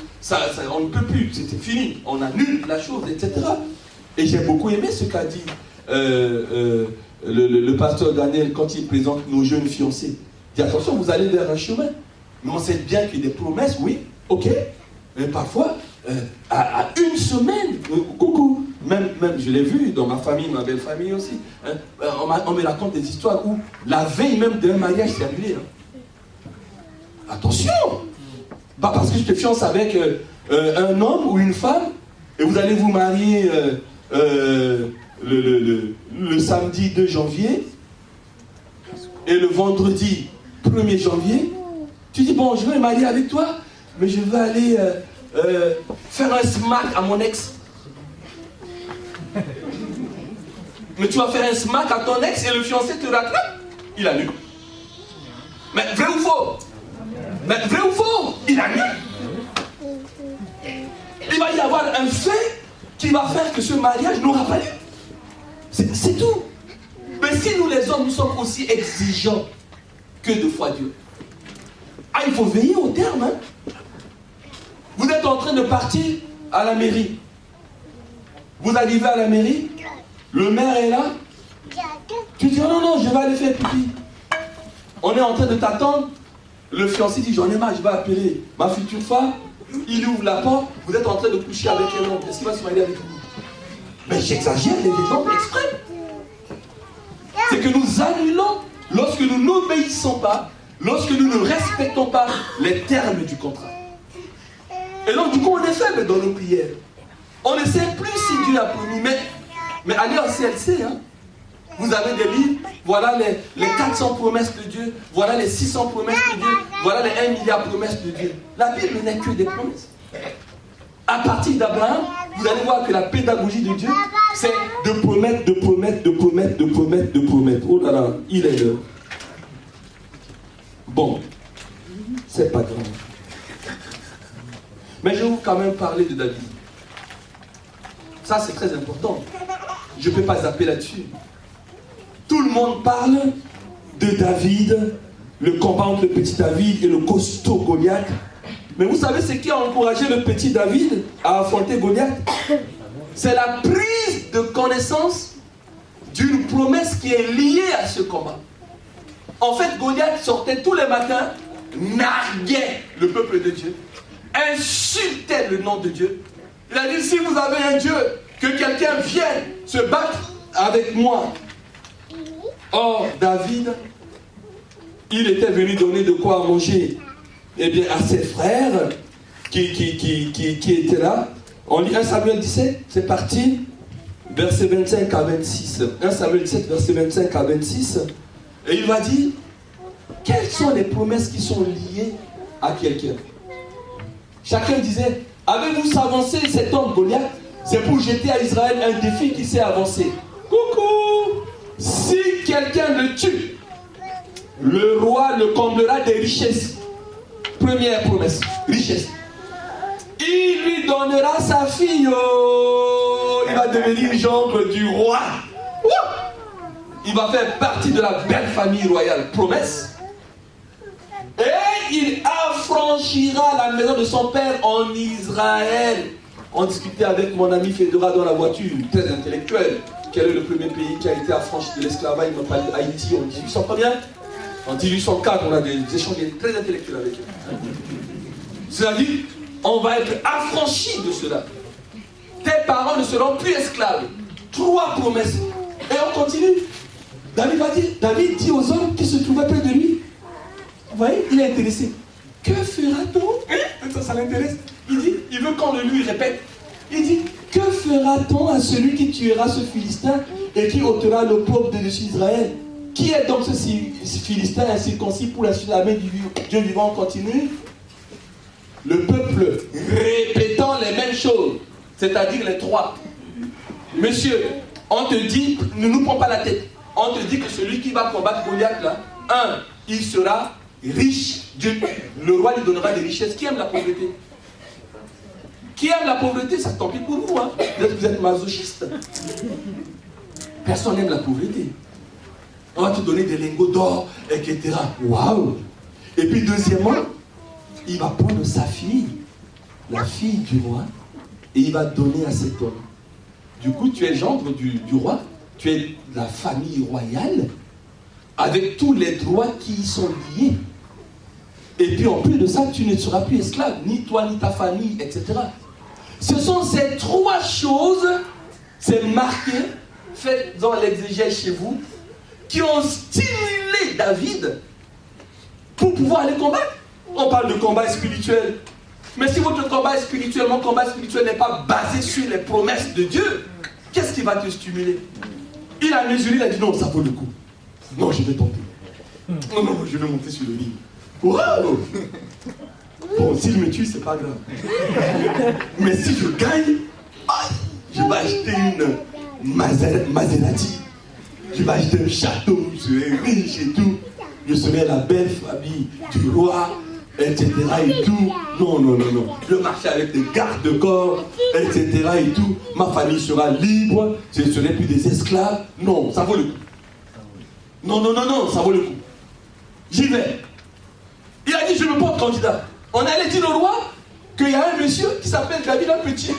Speaker 3: On ne peut plus, c'est fini, on annule la chose, etc. Et j'ai beaucoup aimé ce qu'a dit le pasteur Daniel quand il présente nos jeunes fiancés. Il dit attention, vous allez vers un chemin. Mais on sait bien qu'il y a des promesses, oui, ok, mais parfois, à une semaine, coucou, même je l'ai vu dans ma famille, ma belle famille aussi, hein, on me raconte des histoires où la veille même d'un mariage s'est annulé. Hein. Attention! Pas parce que je te fiance avec un homme ou une femme et vous allez vous marier le samedi 2 janvier et le vendredi 1er janvier, tu dis bon, je vais me marier avec toi, mais je vais aller faire un smack à mon ex. Mais tu vas faire un smack à ton ex et le fiancé te rattrape, il annule. Mais vrai ou faux? Mais vrai ou faux? Il annule. Il va y avoir un fait qui va faire que ce mariage n'aura pas lieu. C'est tout. Mais si nous les hommes, nous sommes aussi exigeants que de foi Dieu. Ah, il faut veiller au terme. Hein? Vous êtes en train de partir à la mairie. Vous arrivez à la mairie, le maire est là. Tu dis, oh non, je vais aller faire pipi. On est en train de t'attendre. Le fiancé dit, j'en ai marre, je vais appeler ma future femme. Il ouvre la porte, vous êtes en train de coucher avec un homme. Est-ce qu'il va se marier avec vous? Mais j'exagère les exemples extrêmes. C'est que nous annulons lorsque nous n'obéissons pas, lorsque nous ne respectons pas les termes du contrat. Et donc, du coup, on est faible dans nos prières. On ne sait plus si Dieu a promis, mais allez au CLC, hein. Vous avez des livres, voilà les 400 promesses de Dieu, voilà les 600 promesses de Dieu, voilà les 1 milliard de promesses de Dieu. La Bible n'est que des promesses. À partir d'Abraham, vous allez voir que la pédagogie de Dieu, c'est de promettre, de promettre, de promettre, de promettre, de promettre. Oh là là, il est l'heure. Bon, c'est pas grave. Mais je vais quand même parler de David. Ça, c'est très important. Je ne peux pas zapper là-dessus. Tout le monde parle de David, le combat entre le petit David et le costaud Goliath. Mais vous savez ce qui a encouragé le petit David à affronter Goliath? C'est la prise de connaissance d'une promesse qui est liée à ce combat. En fait, Goliath sortait tous les matins, narguait le peuple de Dieu, insultait le nom de Dieu. Il a dit, si vous avez un Dieu, que quelqu'un vienne se battre avec moi. Or, David, il était venu donner de quoi manger eh bien, à ses frères qui étaient là. On lit 1 Samuel 17, c'est parti, verset 25 à 26. 1 Samuel 17, verset 25 à 26. Et il va dire, quelles sont les promesses qui sont liées à quelqu'un? Chacun disait, avez-vous avancé cet homme Goliath? C'est pour jeter à Israël un défi qui s'est avancé. Coucou! Si quelqu'un le tue, le roi le comblera des richesses. Première promesse, richesse. Il lui donnera sa fille. Oh, il va devenir gendre du roi. Il va faire partie de la belle famille royale. Promesse. Et il affranchira la maison de son père en Israël. On discutait avec mon ami Fedora dans la voiture, très intellectuel. Quel est le premier pays qui a été affranchi de l'esclavage? Il m'a parlé d'Haïti en 1800 combien? En 1804, on a des échanges très intellectuels avec eux. C'est-à-dire, on va être affranchi de cela. Tes parents ne seront plus esclaves. 3 promesses. Et on continue. David dit aux hommes qui se trouvaient près de lui. Vous voyez, il est intéressé. Que fera-t-on? Ça l'intéresse. Il veut qu'on le lui répète. Il dit, que fera-t-on à celui qui tuera ce Philistin et qui ôtera le peuple de dessus Israël? Qui est donc ce Philistin incirconcis pour la suite de la main du Dieu vivant? Continue. Le peuple répétant les mêmes choses, c'est-à-dire les 3. Monsieur, on te dit, ne nous prends pas la tête. On te dit que celui qui va combattre Goliath là, il sera riche. Dieu, le roi lui donnera des richesses. Qui aime la pauvreté? Qui aime la pauvreté, ça tant pis pour vous. Hein. Peut-être que vous êtes masochiste. Personne n'aime la pauvreté. On va te donner des lingots d'or, etc. Waouh! Et puis deuxièmement, il va prendre sa fille, la fille du roi, et il va donner à cet homme. Du coup, tu es gendre du roi, tu es de la famille royale, avec tous les droits qui y sont liés. Et puis en plus de ça, tu ne seras plus esclave, ni toi, ni ta famille, etc. Ce sont ces 3 choses, c'est marqué, faites dans l'exégèse chez vous, qui ont stimulé David pour pouvoir aller combattre. On parle de combat spirituel. Mais si votre combat spirituel, mon combat spirituel n'est pas basé sur les promesses de Dieu, qu'est-ce qui va te stimuler? Il a mesuré, il a dit non, ça vaut le coup. Non, je vais tenter. Non, je vais monter sur le lit. Waouh! Bon, s'il me tue, c'est pas grave. Mais si je gagne, je vais acheter une Maserati. Je vais acheter un château, je serai riche et tout. Je serai la belle famille du roi, etc. et tout. Non. Je vais marcher avec des gardes-corps, etc. et tout. Ma famille sera libre, je ne serai plus des esclaves. Non, ça vaut le coup. Non, ça vaut le coup. J'y vais. Il a dit, je me porte candidat. On allait dire au roi qu'il y a un monsieur qui s'appelle David un petit.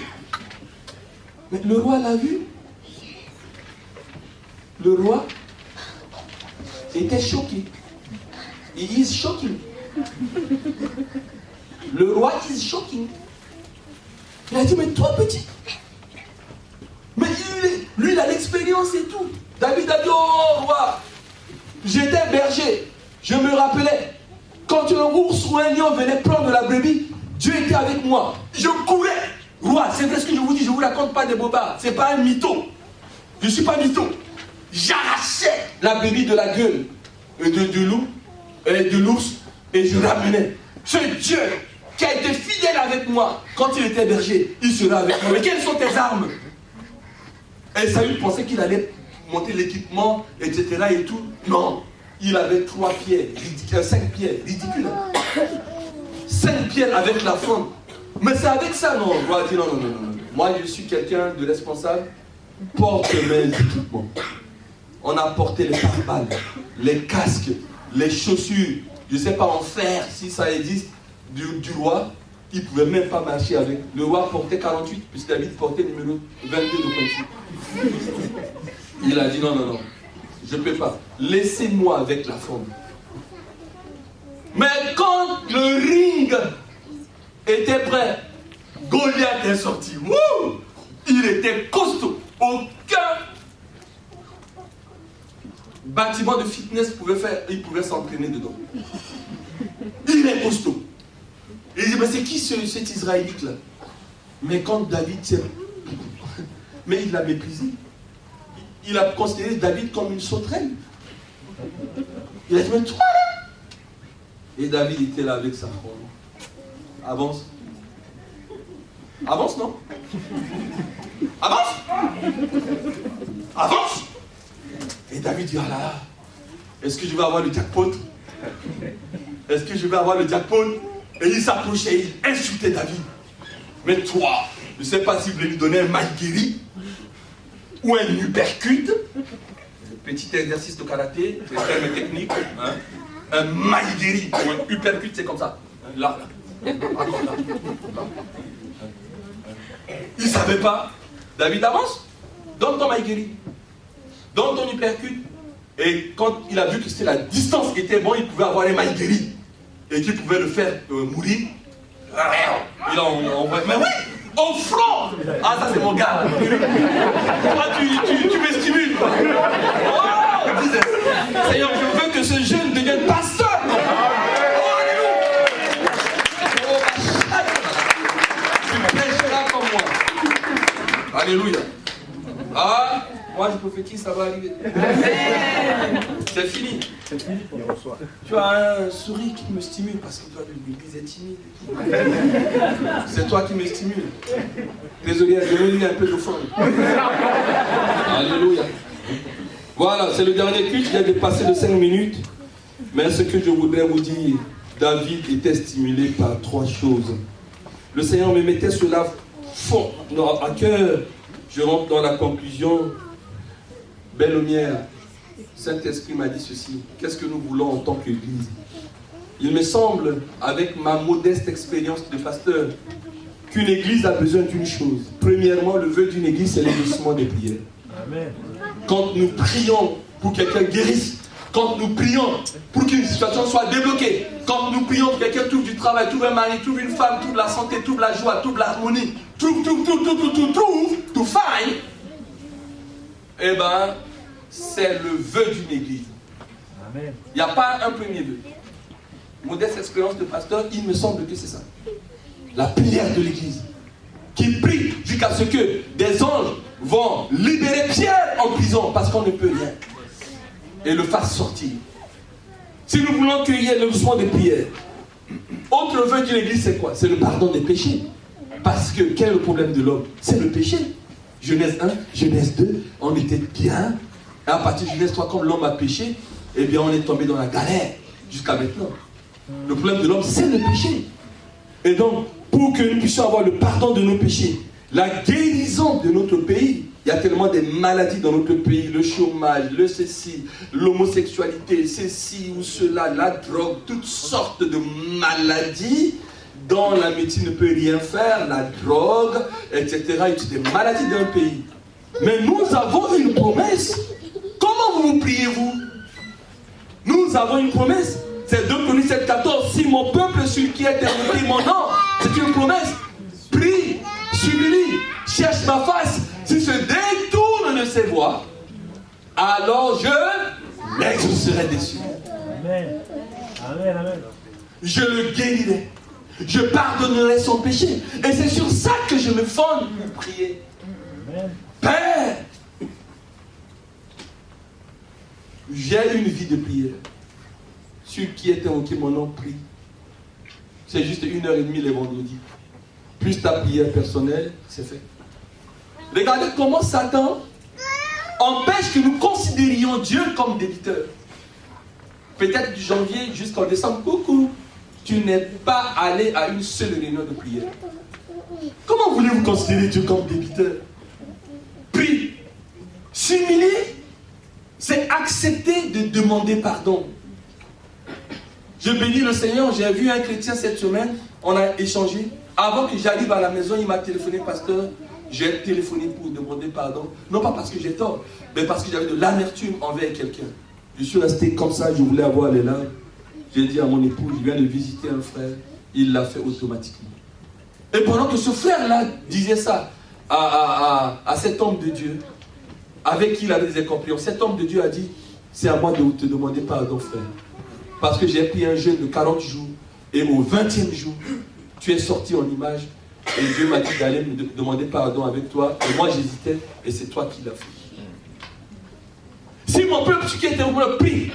Speaker 3: Mais le roi l'a vu. Le roi était choqué. He is shocking. Le roi is shocking. Il a dit, mais toi petit. Mais lui, il a l'expérience et tout. David a dit, oh roi, j'étais berger. Je me rappelais, quand un ours ou un lion venait prendre la brebis, Dieu était avec moi. Je courais. Roi, c'est vrai ce que je vous dis, je ne vous raconte pas des bobards. Ce n'est pas un mytho. Je ne suis pas mytho. J'arrachais la brebis de la gueule du loup, de l'ours, et je ramenais. Ce Dieu qui a été fidèle avec moi quand il était berger, il sera avec moi. Mais quelles sont tes armes? Et Saül pensait qu'il allait monter l'équipement, etc. et tout. Non, il avait 3 pierres, 5 pierres, ridicule. 5 pierres avec la fronde. Mais c'est avec ça, non. On va dire non. Moi, je suis quelqu'un de responsable. Porte mes équipements. On a porté les pare-balles, les casques, les chaussures, je ne sais pas en fer, si ça existe, du roi. Il ne pouvait même pas marcher avec. Le roi portait 48, puisque David portait numéro 22 de principe. Il a dit non, je ne peux pas. Laissez-moi avec la forme. Mais quand le ring était prêt, Goliath est sorti. Wouh! Il était costaud. Aucun bâtiment de fitness pouvait s'entraîner dedans. Il est costaud. mais c'est qui cet Israélite-là? Mais quand David, mais il l'a méprisé. Il a considéré David comme une sauterelle. Il a dit, mais toi là? Et David était là avec sa fronde. Avance. Avance, non? Avance! Avance! Et David dit, ah là là, est-ce que je vais avoir le jackpot? Est-ce que je vais avoir le jackpot? Et il s'approchait, il insultait David. Mais toi, je ne sais pas si vous voulez lui donner un maïgueri ou un uppercut. Petit exercice de karaté, c'est un terme technique. Hein? Un maïgueri ou un uppercut, c'est comme ça. Là, là. Encore là. Il ne savait pas. David avance. Donne ton maïgueri. Donne ton uppercut. Et quand il a vu que c'était la distance qui était bon, il pouvait avoir un maïgueri. Et qu'il pouvait le faire mourir. Il a envoyé. Mais oui! Au front! Ah, ça c'est mon gars! Toi, tu me stimules! Oh! Seigneur, je veux que ce jeune devienne pasteur! Oh, alléluia! Tu prêcheras comme moi. Alléluia! Ah! Moi je prophétise, ça va arriver. C'est fini. Tu as un sourire qui me stimule parce que toi, l'église est timide. C'est toi qui me stimule. Désolé, je vais lire un peu de fond. Alléluia. Voilà, c'est le dernier culte. Il a dépassé de 5 minutes. Mais ce que je voudrais vous dire, David était stimulé par 3 choses. Le Seigneur me mettait cela fond à cœur. Je rentre dans la conclusion. Belle lumière, Saint-Esprit m'a dit ceci. Qu'est-ce que nous voulons en tant qu'Église? Il me semble, avec ma modeste expérience de pasteur, qu'une Église a besoin d'une chose. Premièrement, le vœu d'une Église, c'est l'exaucement des prières. Amen. Quand nous prions pour que quelqu'un guérisse, quand nous prions pour qu'une situation soit débloquée, quand nous prions pour que quelqu'un trouve du travail, trouve un mari, trouve une femme, trouve la santé, trouve la joie, trouve l'harmonie, trouve, tout faille, eh bien, c'est le vœu d'une église. Il n'y a pas un premier vœu. Modeste expérience de pasteur, il me semble que c'est ça. La prière de l'église. Qui prie jusqu'à ce que des anges vont libérer Pierre en prison parce qu'on ne peut rien. Et le fasse sortir. Si nous voulons qu'il y ait le soin des prières, autre vœu d'une église, c'est quoi? C'est le pardon des péchés. Parce que quel est le problème de l'homme? C'est le péché. Genèse 1, Genèse 2, on était bien. Et à partir de Genèse 3, comme l'homme a péché, eh bien on est tombé dans la galère jusqu'à maintenant. Le problème de l'homme, c'est le péché. Et donc, pour que nous puissions avoir le pardon de nos péchés, la guérison de notre pays, il y a tellement de maladies dans notre pays, le chômage, le ceci, l'homosexualité, ceci ou cela, la drogue, toutes sortes de maladies dont la médecine ne peut rien faire, la drogue, etc. Et toutes des maladies d'un pays. Mais nous avons une promesse. Comment vous priez-vous? Nous avons une promesse. C'est 2 Chroniques 7,14. Si mon peuple sur qui est éternité mon nom, c'est une promesse. Prie, supplie, cherche ma face. S'il se détourne de ses voies, alors je l'exaucerai dessus. Amen. Amen, amen. Je le guérirai. Je pardonnerai son péché. Et c'est sur ça que je me fonde pour prier. Amen. Père, j'ai une vie de prière. Celui qui est invoqué mon nom prie. C'est juste 1h30 les vendredis. Plus ta prière personnelle, c'est fait. Regardez comment Satan empêche que nous considérions Dieu comme débiteur. Peut-être du janvier jusqu'en décembre, coucou, tu n'es pas allé à une seule réunion de prière. Comment voulez-vous considérer Dieu comme débiteur? Prie. S'humilier, c'est accepter de demander pardon. Je bénis le Seigneur, j'ai vu un chrétien cette semaine, on a échangé. Avant que j'arrive à la maison, il m'a téléphoné, pasteur, j'ai téléphoné pour demander pardon. Non pas parce que j'ai tort, mais parce que j'avais de l'amertume envers quelqu'un. Je suis resté comme ça, je voulais avoir les larmes. J'ai dit à mon époux, je viens de visiter un frère, il l'a fait automatiquement. Et pendant que ce frère-là disait ça à cet homme de Dieu, avec qui il avait des incompréhensions, cet homme de Dieu a dit, c'est à moi de te demander pardon, frère. Parce que j'ai pris un jeûne de 40 jours, et au 20e jour, tu es sorti en image. Et Dieu m'a dit d'aller me demander pardon avec toi. Et moi j'hésitais, et c'est toi qui l'as fait. Si mon peuple qui était au monde prie,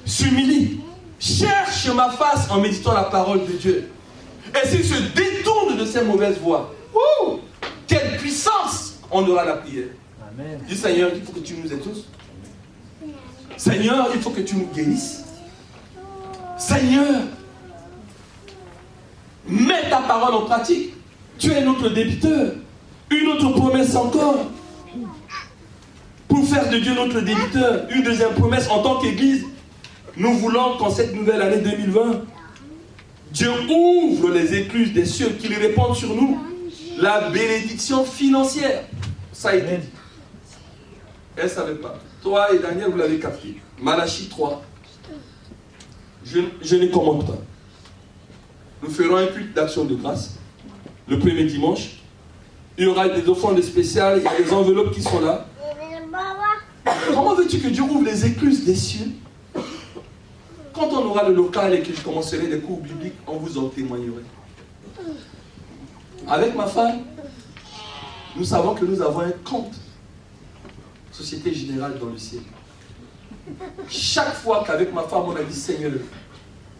Speaker 3: s'humilie, cherche ma face en méditant la parole de Dieu, et s'il se détourne de ses mauvaises voies, quelle puissance on aura la prière. Amen. Dis Seigneur, il faut que tu nous aides tous. Seigneur, il faut que tu nous guérisses. Seigneur, mets ta parole en pratique. Tu es notre débiteur. Une autre promesse encore. Pour faire de Dieu notre débiteur. Une deuxième promesse en tant qu'Église. Nous voulons qu'en cette nouvelle année 2020, Dieu ouvre les écluses des cieux, qu'il répande sur nous la bénédiction financière. Ça a été dit. Elle ne savait pas. Toi et Daniel, vous l'avez capté. Malachie 3. Je ne commande pas. Nous ferons un culte d'action de grâce. Le premier dimanche. Il y aura des offrandes spéciales. Il y a des enveloppes qui sont là. Comment veux-tu que Dieu ouvre les écluses des cieux? Quand on aura le local et que je commencerai des cours bibliques, on vous en témoignerait. Avec ma femme, nous savons que nous avons un compte Société Générale dans le ciel. Chaque fois qu'avec ma femme on a dit Seigneur,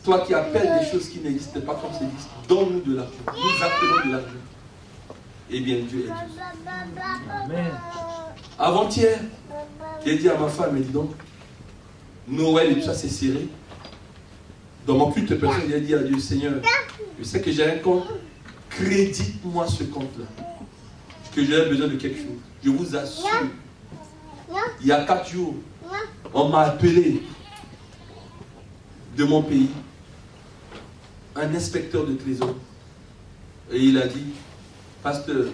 Speaker 3: toi qui appelles des choses qui n'existent pas comme ça existe, donne-nous de l'argent. Nous appelons de l'argent. Eh bien Dieu est Dieu. Avant-hier, j'ai dit à ma femme, mais dis donc, Noël et tout ça c'est serré. Dans mon culte personnel, j'ai dit à Dieu, Seigneur, je sais que j'ai un compte, crédite-moi ce compte-là. Que j'ai besoin de quelque chose. Je vous assure, il y a 4 jours, on m'a appelé de mon pays, un inspecteur de trésor. Et il a dit, pasteur,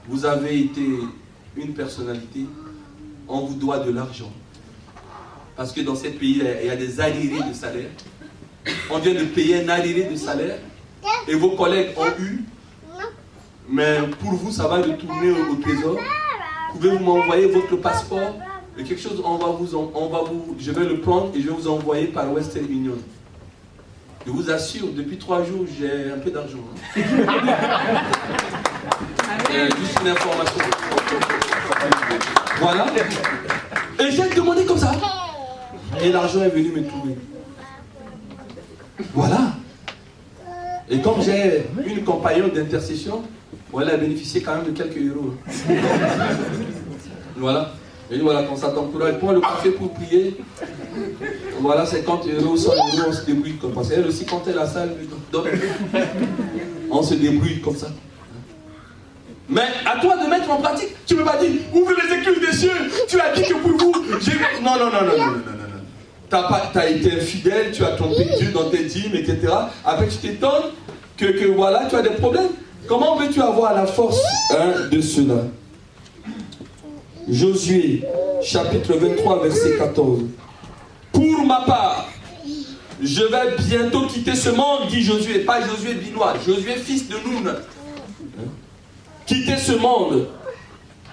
Speaker 3: vous avez été une personnalité, on vous doit de l'argent. Parce que dans ce pays, il y a des arriérés de salaire. On vient de payer un arriéré de salaire. Et vos collègues ont eu. Mais pour vous, ça va retourner au trésor. Pouvez-vous m'envoyer votre passeport? Et quelque chose, je vais le prendre et je vais vous envoyer par Western Union. Je vous assure, depuis 3 jours, j'ai un peu d'argent. Juste une information. Voilà. Et j'ai demandé comme ça. Et l'argent est venu me trouver. Voilà. Et comme j'ai une compagnon d'intercession, elle a bénéficié quand même de quelques euros. Voilà. Et voilà, quand ça t'encourage, prends le café pour prier. Voilà, 50 euros, 100 euros, on se débrouille comme ça. Parce qu'elle aussi, quand elle a ça, on se débrouille comme ça. Mais à toi de mettre en pratique. Tu ne peux pas dire, ouvrez les écluses des cieux. Tu as dit que pour vous, Non. Tu as été infidèle, tu as trompé Dieu dans tes dîmes, etc. Après, tu t'étonnes que voilà, tu as des problèmes. Comment veux-tu avoir la force de cela? Josué, chapitre 23, verset 14. Pour ma part, je vais bientôt quitter ce monde, dit Josué. Pas Josué Binois, Josué fils de Noun. Quittez ce monde.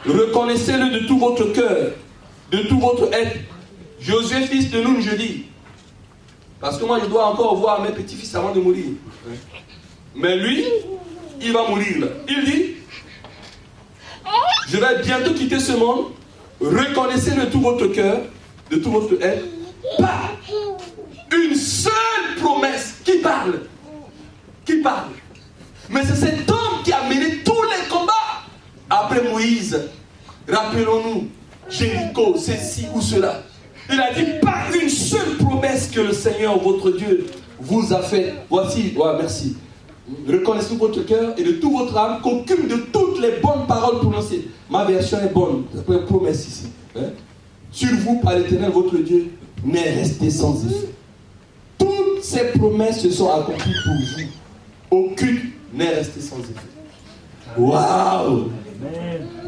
Speaker 3: Reconnaissez-le de tout votre cœur, de tout votre être. Josué fils de Noun, je dis. Parce que moi, je dois encore voir mes petits-fils avant de mourir. Mais lui, il va mourir là. Il dit, je vais bientôt quitter ce monde. Reconnaissez-le de tout votre cœur, de tout votre être. Par une seule promesse. Qui parle? Qui parle? Mais c'est cet homme qui a mené tous les combats. Après Moïse, rappelons-nous, Jéricho, ceci ou cela. Il a dit, par une seule promesse que le Seigneur, votre Dieu, vous a fait. Voici, merci. Reconnaissez votre cœur et de toute votre âme qu'aucune de toutes les bonnes paroles prononcées. Ma version est bonne, c'est une promesse ici. Sur vous, par l'Éternel, votre Dieu, n'est resté sans effet. Toutes ces promesses se sont accomplies pour vous. Aucune n'est restée sans effet. Waouh!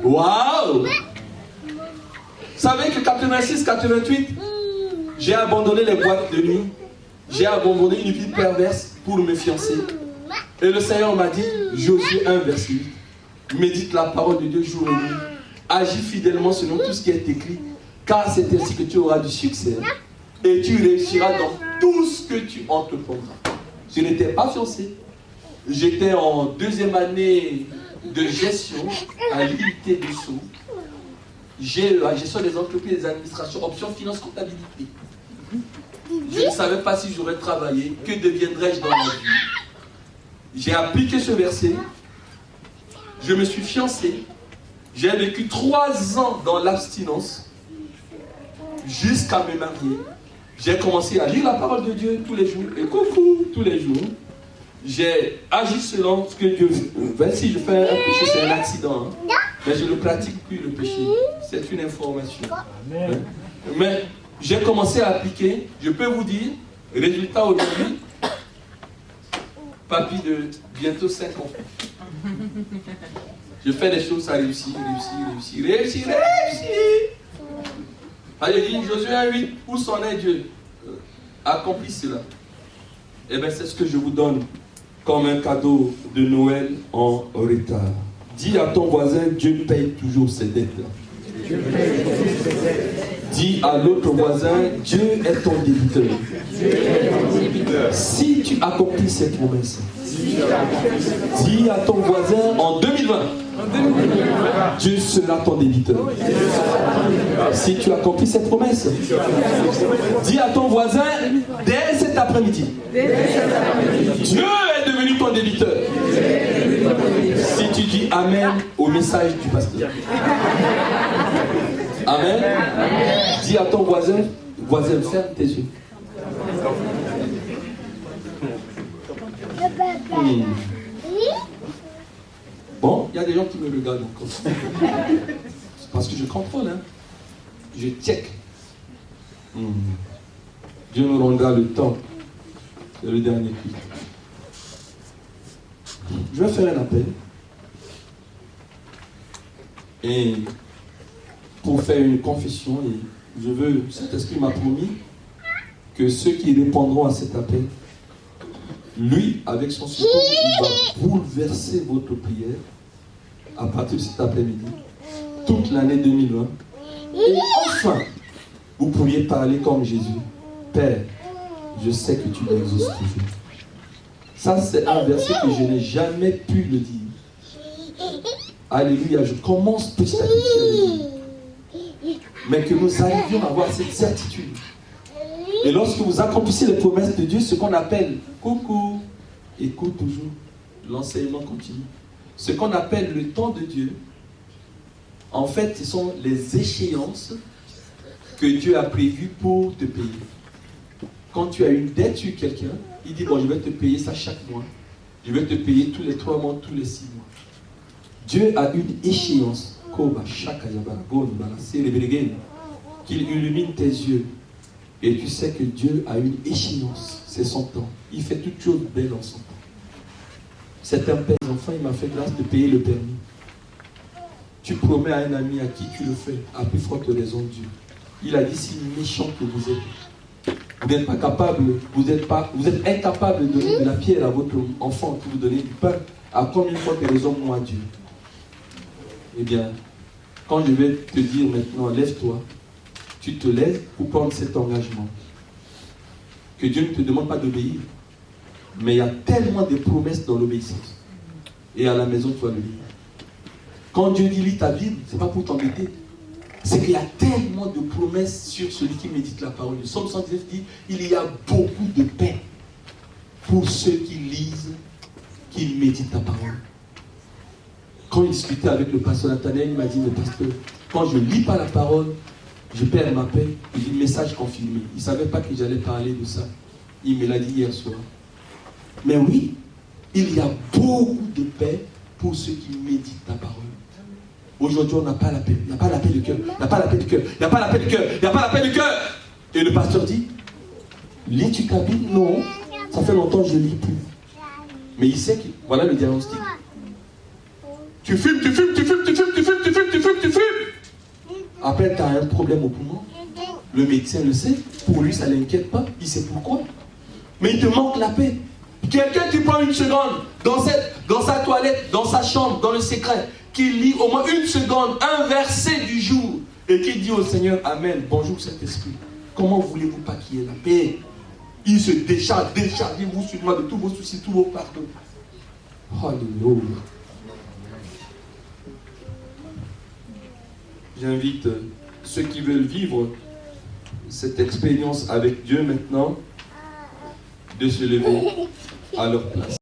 Speaker 3: Waouh! Vous savez que 86-88, j'ai abandonné les boîtes de nuit. J'ai abandonné une vie perverse pour me fiancer. Et le Seigneur m'a dit, Josué 1, verset 8, médite la parole de Dieu jour et nuit. Agis fidèlement selon tout ce qui est écrit, car c'est ainsi que tu auras du succès. Et tu réussiras dans tout ce que tu entreprendras. Je n'étais pas fiancé. j'étais en deuxième année de gestion à l'IUT du Sceaux. GEA, gestion des entreprises et des administrations, option finance comptabilité. Je ne savais pas si j'aurais travaillé, que deviendrais-je dans la vie. J'ai appliqué ce verset, je me suis fiancé, j'ai vécu 3 ans dans l'abstinence jusqu'à me marier. J'ai commencé à lire la parole de Dieu tous les jours, et coucou, tous les jours. J'ai agi selon ce que Dieu veut. Si je fais un péché, c'est un accident. Hein. Mais je ne pratique plus le péché. C'est une information. Hein. Mais j'ai commencé à appliquer. Je peux vous dire, résultat aujourd'hui, papy de bientôt 5 ans. Je fais des choses, ça réussit. Allez, dit Josué 1:8, où s'en est Dieu? Accomplis cela. Eh bien, c'est ce que je vous donne comme un cadeau de Noël en retard. Dis à ton voisin, Dieu paye toujours ses dettes. Dis à l'autre voisin, Dieu est ton débiteur. Si tu accomplis ses promesses, dis à ton voisin en 2020, Dieu sera ton débiteur. Si tu accomplis cette promesse, dis à ton voisin dès cet après-midi, Dieu est devenu ton débiteur. Si tu dis Amen au message du pasteur. Amen. Dis à ton voisin, ferme tes yeux. Bon, il y a des gens qui me regardent encore. C'est parce que je contrôle, hein. Je check. Dieu nous rendra le temps. C'est le dernier culte. Je vais faire un appel. Et pour faire une confession, et je veux, cet esprit m'a promis que ceux qui répondront à cet appel, lui, avec son secours, il va bouleverser votre prière à partir de cet après-midi, toute l'année 2020. Et enfin, vous pourriez parler comme Jésus. Père, je sais que tu m'exauces toujours. Ça, c'est un verset que je n'ai jamais pu le dire. Alléluia, je commence petit à petit à le dire. Mais que nous arrivions à avoir cette certitude. Et lorsque vous accomplissez les promesses de Dieu, ce qu'on appelle, coucou, écoute toujours, l'enseignement continue. Ce qu'on appelle le temps de Dieu, en fait, ce sont les échéances que Dieu a prévues pour te payer. Quand tu as une dette sur quelqu'un, il dit, bon, je vais te payer ça chaque mois. Je vais te payer tous les 3 mois, tous les 6 mois. Dieu a une échéance, qu'il illumine tes yeux. Et tu sais que Dieu a une échéance, c'est son temps. Il fait toutes choses belles en son temps. C'est un père, enfant, il m'a fait grâce de payer le permis. Tu promets à un ami à qui tu le fais, à plus forte raison de Dieu. Il a dit, si méchant que vous êtes, vous n'êtes pas capable, vous êtes incapable de donner de la pierre à votre enfant qui vous donne du pain, à combien de fois que raison moi Dieu? Eh bien, quand je vais te dire maintenant, lève-toi, tu te lèves pour prendre cet engagement. Que Dieu ne te demande pas d'obéir. Mais il y a tellement de promesses dans l'obéissance. Et à la maison, tu vas le lire. Quand Dieu dit lis ta Bible, ce n'est pas pour t'embêter. C'est qu'il y a tellement de promesses sur celui qui médite la parole. Le Psaume 119 dit, il y a beaucoup de paix pour ceux qui lisent, qui méditent la parole. Quand il discutait avec le pasteur Nathanaël, il m'a dit, mais pasteur, quand je ne lis pas la parole, je perds ma paix. Il dit, message confirmé. Il ne savait pas que j'allais parler de ça. Il me l'a dit hier soir. Mais oui, il y a beaucoup de paix pour ceux qui méditent la parole. Aujourd'hui, on n'a pas la paix. Il n'y a pas la paix du cœur. Il n'y a pas la paix du cœur. Il n'y a pas la paix du cœur. Il n'y a pas la paix du cœur. Et le pasteur dit, lis-tu ta Bible? Non. Ça fait longtemps que je ne lis plus. Mais il sait que, voilà le diagnostic. Tu fumes, tu fumes, tu fumes, tu fumes, tu fumes, tu fumes, tu fumes, tu fumes. Après, tu as un problème au poumon. Le médecin le sait. Pour lui, ça ne l'inquiète pas. Il sait pourquoi. Mais il te manque la paix. Quelqu'un qui prend une seconde dans sa toilette, dans sa chambre, dans le secret, qui lit au moins une seconde un verset du jour et qui dit au Seigneur Amen, bonjour Saint-Esprit. Comment voulez-vous pas qu'il y ait la paix? Il se décharge, déchargez-vous sur moi de tous vos soucis, tous vos pardons. Alléluia. J'invite ceux qui veulent vivre cette expérience avec Dieu maintenant de se lever à leur place.